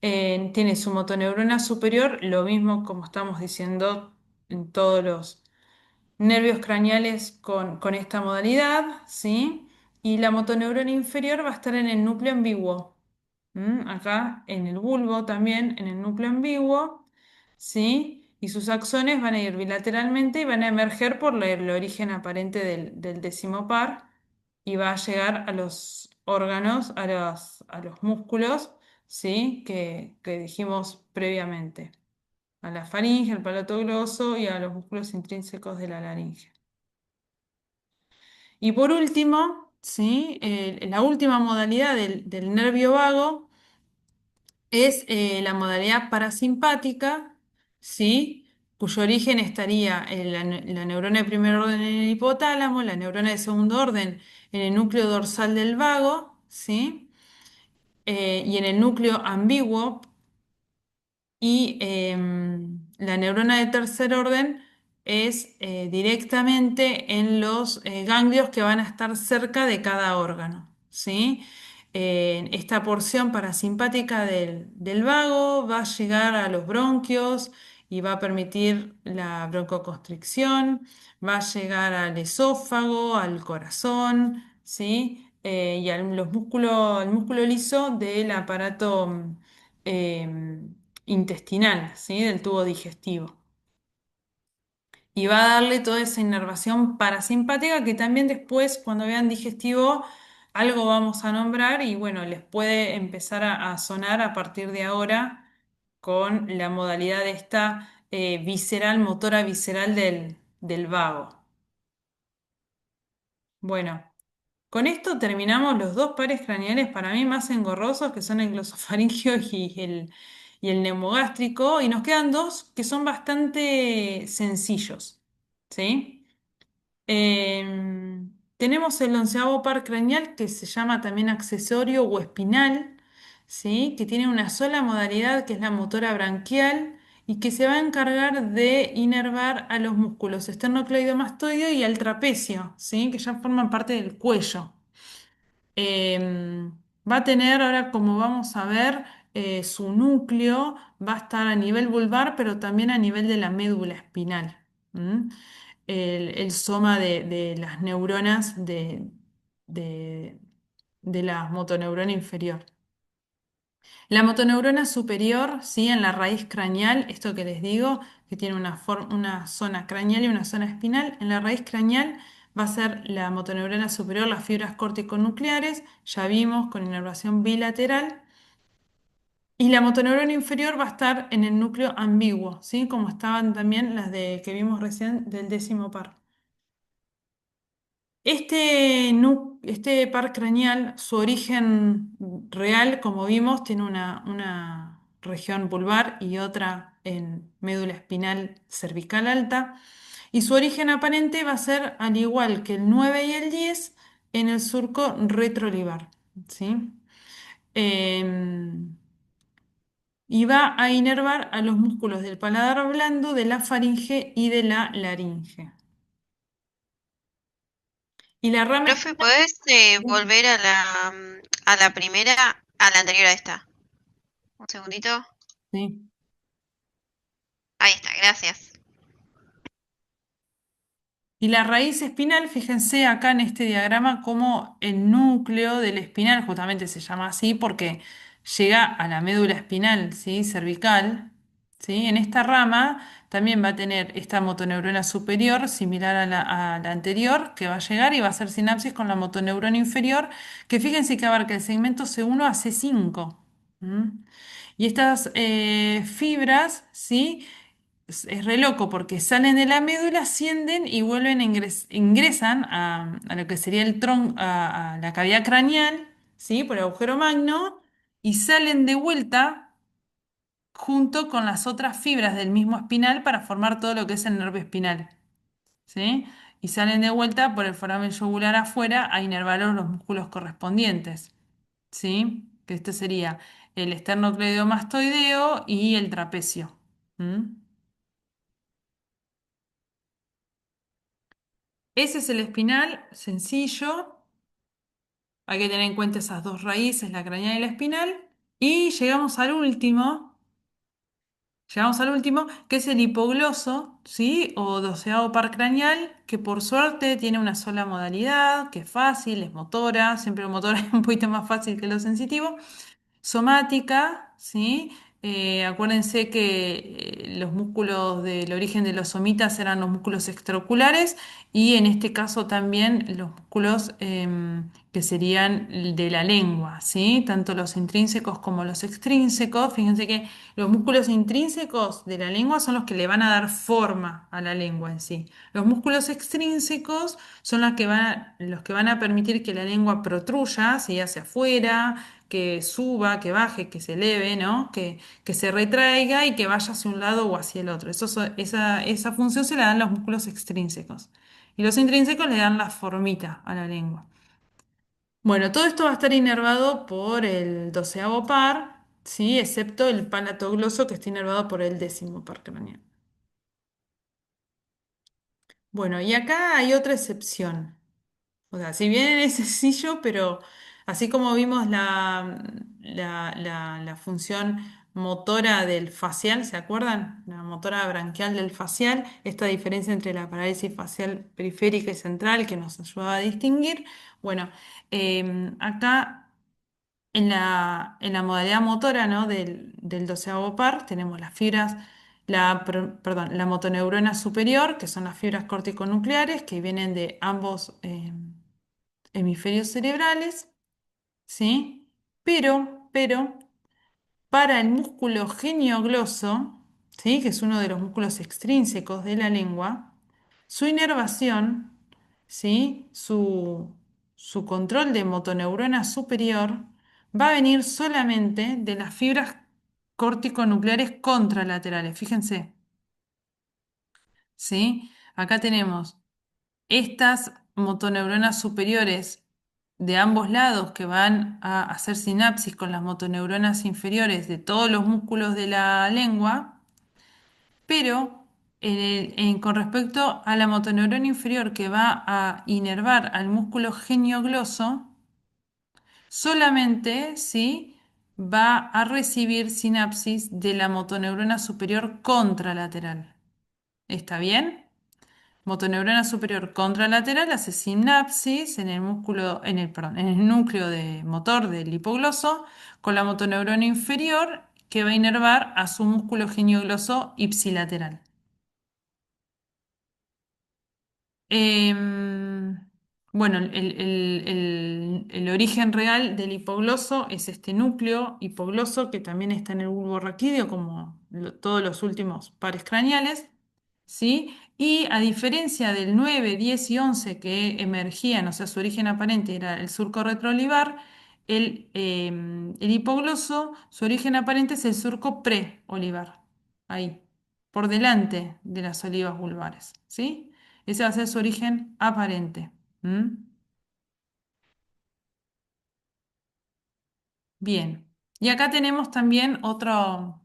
Tiene su motoneurona superior, lo mismo como estamos diciendo en todos los nervios craneales con esta modalidad, ¿sí? Y la motoneurona inferior va a estar en el núcleo ambiguo. Acá en el bulbo también, en el núcleo ambiguo, ¿sí? Y sus axones van a ir bilateralmente y van a emerger por el origen aparente del décimo par y va a llegar a los órganos, a los músculos, ¿sí? Que dijimos previamente a la faringe, al palato gloso y a los músculos intrínsecos de la laringe. Y por último, ¿sí? La última modalidad del nervio vago es la modalidad parasimpática, ¿sí? Cuyo origen estaría en la neurona de primer orden en el hipotálamo, la neurona de segundo orden en el núcleo dorsal del vago, ¿sí? Y en el núcleo ambiguo y la neurona de tercer orden es directamente en los ganglios que van a estar cerca de cada órgano, ¿sí? Esta porción parasimpática del vago va a llegar a los bronquios y va a permitir la broncoconstricción, va a llegar al esófago, al corazón, ¿sí? Y al músculo liso del aparato intestinal, ¿sí? Del tubo digestivo. Y va a darle toda esa inervación parasimpática que también después, cuando vean digestivo, algo vamos a nombrar y bueno, les puede empezar a sonar a partir de ahora con la modalidad de esta visceral, motora visceral del vago. Bueno. Con esto terminamos los dos pares craneales para mí más engorrosos, que son el glosofaringio y el neumogástrico, y nos quedan dos que son bastante sencillos, ¿sí? Tenemos el onceavo par craneal que se llama también accesorio o espinal, ¿sí? Que tiene una sola modalidad que es la motora branquial y que se va a encargar de inervar a los músculos esternocleidomastoideo y al trapecio, ¿sí? Que ya forman parte del cuello. em, va a tener, ahora como vamos a ver, su núcleo va a estar a nivel vulvar, pero también a nivel de la médula espinal. ¿M? El soma de las neuronas de, de la motoneurona inferior. La motoneurona superior, ¿sí? En la raíz craneal, esto que les digo, que tiene una zona craneal y una zona espinal, en la raíz craneal va a ser la motoneurona superior, las fibras corticonucleares, ya vimos con inervación bilateral, y la motoneurona inferior va a estar en el núcleo ambiguo, ¿sí? Como estaban también las que vimos recién del décimo par. Este par craneal, su origen real, como vimos, tiene una región vulvar y otra en médula espinal cervical alta. Y su origen aparente va a ser, al igual que el 9 y el 10, en el surco retrolivar. ¿Sí? Em, y va a inervar a los músculos del paladar blando, de la faringe y de la laringe. Y la rama... Profe, ¿podés volver a la primera, a la anterior a esta? Un segundito. Sí. Ahí está, gracias. Y la raíz espinal, fíjense acá en este diagrama como el núcleo del espinal, justamente se llama así porque llega a la médula espinal, ¿sí? Cervical, ¿sí? En esta rama también va a tener esta motoneurona superior, similar a la anterior, que va a llegar y va a hacer sinapsis con la motoneurona inferior, que fíjense que abarca el segmento C1 a C5. ¿M? Y estas fibras, ¿sí? Es re loco porque salen de la médula, ascienden y vuelven ingresan a lo que sería el tronco, a la cavidad craneal, ¿sí? Por el agujero magno, y salen de vuelta junto con las otras fibras del mismo espinal para formar todo lo que es el nervio espinal, ¿sí? Y salen de vuelta por el foramen yugular afuera a inervar los músculos correspondientes, ¿sí? Que este sería el esternocleidomastoideo y el trapecio. ¿M? Ese es el espinal sencillo. Hay que tener en cuenta esas dos raíces, la craneal y la espinal. Y llegamos al último, que es el hipogloso, ¿sí? O doceavo par craneal, que por suerte tiene una sola modalidad, que es fácil, es motora, siempre motora es un poquito más fácil que lo sensitivo. Somática, ¿sí? Acuérdense que los músculos del origen de los somitas eran los músculos extraoculares y en este caso también los músculos que serían de la lengua, ¿sí? Tanto los intrínsecos como los extrínsecos. Fíjense que los músculos intrínsecos de la lengua son los que le van a dar forma a la lengua en sí. Los músculos extrínsecos son los que van a permitir que la lengua protruya, ¿sí? Hacia afuera, que suba, que baje, que se eleve, ¿no? Que se retraiga y que vaya hacia un lado o hacia el otro. Esa función se la dan los músculos extrínsecos. Y los intrínsecos le dan la formita a la lengua. Bueno, todo esto va a estar inervado por el doceavo par, ¿sí? Excepto el palato gloso que está inervado por el décimo par craneal. Bueno, y acá hay otra excepción. O sea, si bien es sencillo, pero así como vimos la función motora del facial, ¿se acuerdan? La motora branquial del facial, esta diferencia entre la parálisis facial periférica y central que nos ayuda a distinguir. Bueno, acá en la modalidad motora, ¿no? del doceavo par tenemos las fibras, perdón, la motoneurona superior, que son las fibras corticonucleares que vienen de ambos hemisferios cerebrales, ¿sí? Pero para el músculo geniogloso, ¿sí? Que es uno de los músculos extrínsecos de la lengua, su inervación, ¿sí? Su control de motoneurona superior va a venir solamente de las fibras corticonucleares contralaterales. Fíjense, ¿sí? Acá tenemos estas motoneuronas superiores de ambos lados que van a hacer sinapsis con las motoneuronas inferiores de todos los músculos de la lengua, pero con respecto a la motoneurona inferior que va a inervar al músculo geniogloso, solamente si va a recibir sinapsis de la motoneurona superior contralateral. ¿Está bien? Motoneurona superior contralateral hace sinapsis en el músculo, perdón, en el núcleo de motor del hipogloso con la motoneurona inferior que va a inervar a su músculo geniogloso ipsilateral. Em, bueno, el origen real del hipogloso es este núcleo hipogloso que también está en el bulbo raquídeo, como todos los últimos pares craneales, ¿sí? Y a diferencia del 9, 10 y 11 que emergían, o sea, su origen aparente era el surco retroolivar, el hipogloso, su origen aparente es el surco preolivar, ahí, por delante de las olivas vulvares, ¿sí? Ese va a ser su origen aparente. ¿Mm? Bien. Y acá tenemos también otra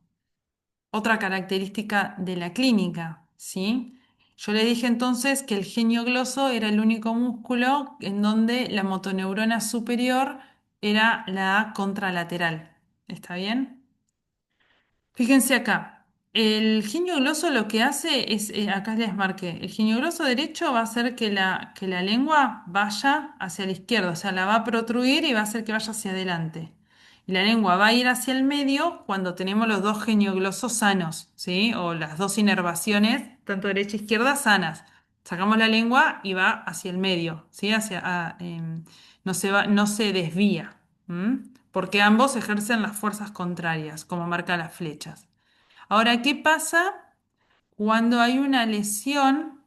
característica de la clínica, ¿sí? Yo le dije entonces que el genio gloso era el único músculo en donde la motoneurona superior era la contralateral. ¿Está bien? Fíjense acá, el genio gloso lo que hace es, acá les marqué, el genio gloso derecho va a hacer que la lengua vaya hacia la izquierda, o sea, la va a protruir y va a hacer que vaya hacia adelante. Y la lengua va a ir hacia el medio cuando tenemos los dos genioglosos sanos, ¿sí? O las dos inervaciones, tanto derecha e izquierda, sanas. Sacamos la lengua y va hacia el medio, ¿sí? No se va, no se desvía. Porque ambos ejercen las fuerzas contrarias, como marcan las flechas. Ahora, ¿qué pasa cuando hay una lesión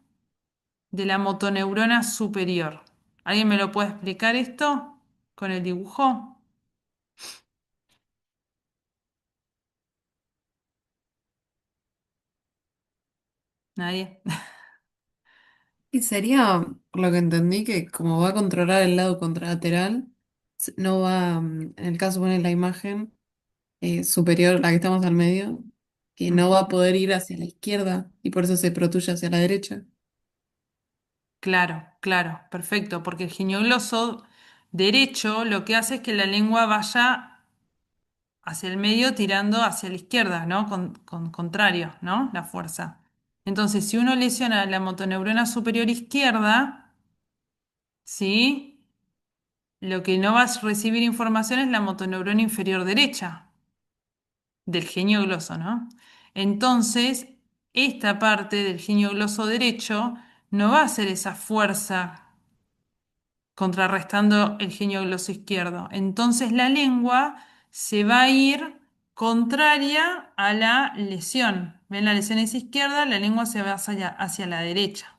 de la motoneurona superior? ¿Alguien me lo puede explicar esto con el dibujo? ¿Nadie? Y sería, por lo que entendí, que como va a controlar el lado contralateral, no va, en el caso poner la imagen superior, la que estamos al medio, que no va a Ujú. poder ir hacia la izquierda y por eso se protruye hacia la derecha. Claro, claro, perfecto, porque el geniogloso derecho lo que hace es que la lengua vaya hacia el medio tirando hacia la izquierda, ¿no? Con contrario, ¿no? La fuerza. Entonces, si uno lesiona la motoneurona superior izquierda, ¿sí? Lo que no va a recibir información es la motoneurona inferior derecha del genio gloso, ¿no? Entonces, esta parte del genio gloso derecho no va a hacer esa fuerza contrarrestando el genio gloso izquierdo. Entonces, la lengua se va a ir contraria a la lesión. ¿Ven? La lesión es izquierda, la lengua se va hacia la derecha.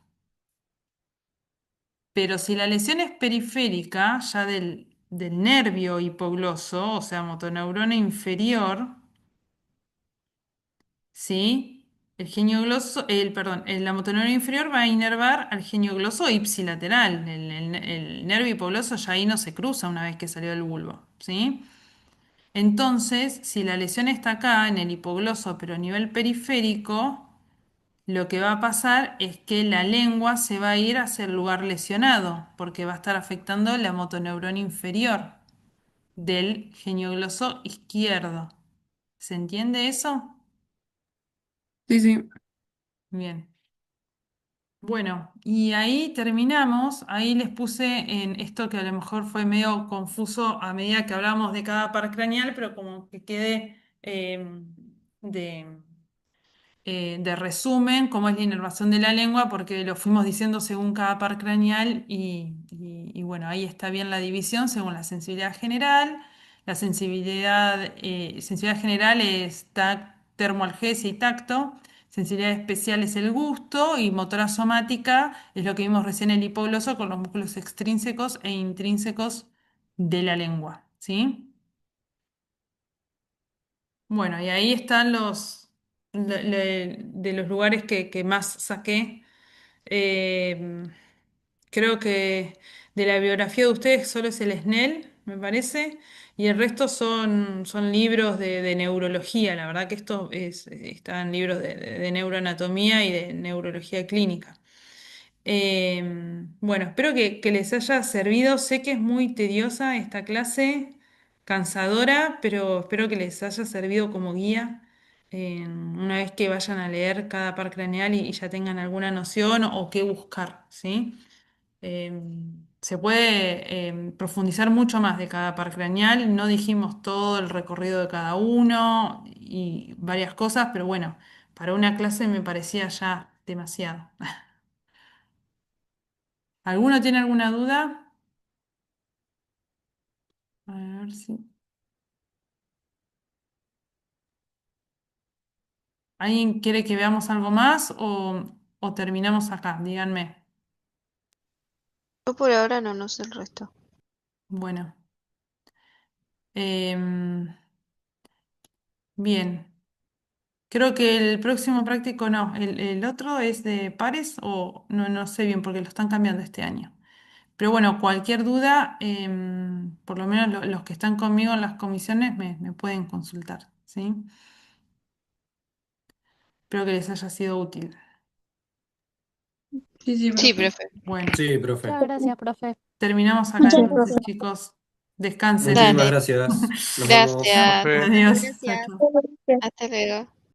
Pero si la lesión es periférica, ya del nervio hipogloso, o sea, motoneurona inferior, ¿sí? Perdón, la motoneurona inferior va a inervar al genio gloso ipsilateral. El nervio hipogloso ya ahí no se cruza una vez que salió del bulbo, ¿sí? Entonces, si la lesión está acá en el hipogloso, pero a nivel periférico, lo que va a pasar es que la lengua se va a ir hacia el lugar lesionado, porque va a estar afectando la motoneurona inferior del geniogloso izquierdo. ¿Se entiende eso? Sí, sí. Bien. Bueno, y ahí terminamos. Ahí les puse en esto que a lo mejor fue medio confuso a medida que hablamos de cada par craneal, pero como que quede de de resumen, cómo es la inervación de la lengua, porque lo fuimos diciendo según cada par craneal y bueno, ahí está bien la división según la sensibilidad general. La sensibilidad general es termoalgesia y tacto. Sensibilidad especial es el gusto y motora somática es lo que vimos recién en el hipogloso con los músculos extrínsecos e intrínsecos de la lengua, ¿sí? Bueno, y ahí están de los lugares que más saqué. Eh, Creo que de la biografía de ustedes solo es el SNEL, me parece, y el resto son libros de neurología. La verdad que están libros de neuroanatomía y de neurología clínica. Bueno, espero que les haya servido. Sé que es muy tediosa esta clase. cansadora, pero espero que les haya servido como guía una vez que vayan a leer cada par craneal y ya tengan alguna noción o qué buscar, ¿sí? Se puede profundizar mucho más de cada par craneal, no dijimos todo el recorrido de cada uno y varias cosas, pero bueno, para una clase me parecía ya demasiado. ¿Alguno tiene alguna duda? A ver si... ¿Alguien quiere que veamos algo más o terminamos acá? Díganme. Yo por ahora no sé el resto. Bueno, em, bien. Creo que el próximo práctico no. El otro es de pares o no sé bien porque lo están cambiando este año. Pero bueno, cualquier duda, por lo menos los que están conmigo en las comisiones me pueden consultar, ¿sí? Espero que les haya sido útil. Sí, sí, Sí, profe. profe. Bueno, Sí, profe. Muchas gracias, profe. terminamos acá Muchas entonces, gracias. chicos. Descansen. Muchísimas Dale. gracias. Nos vemos. Chao, Gracias. profe. Adiós. Chao, Gracias. chao. Hasta luego.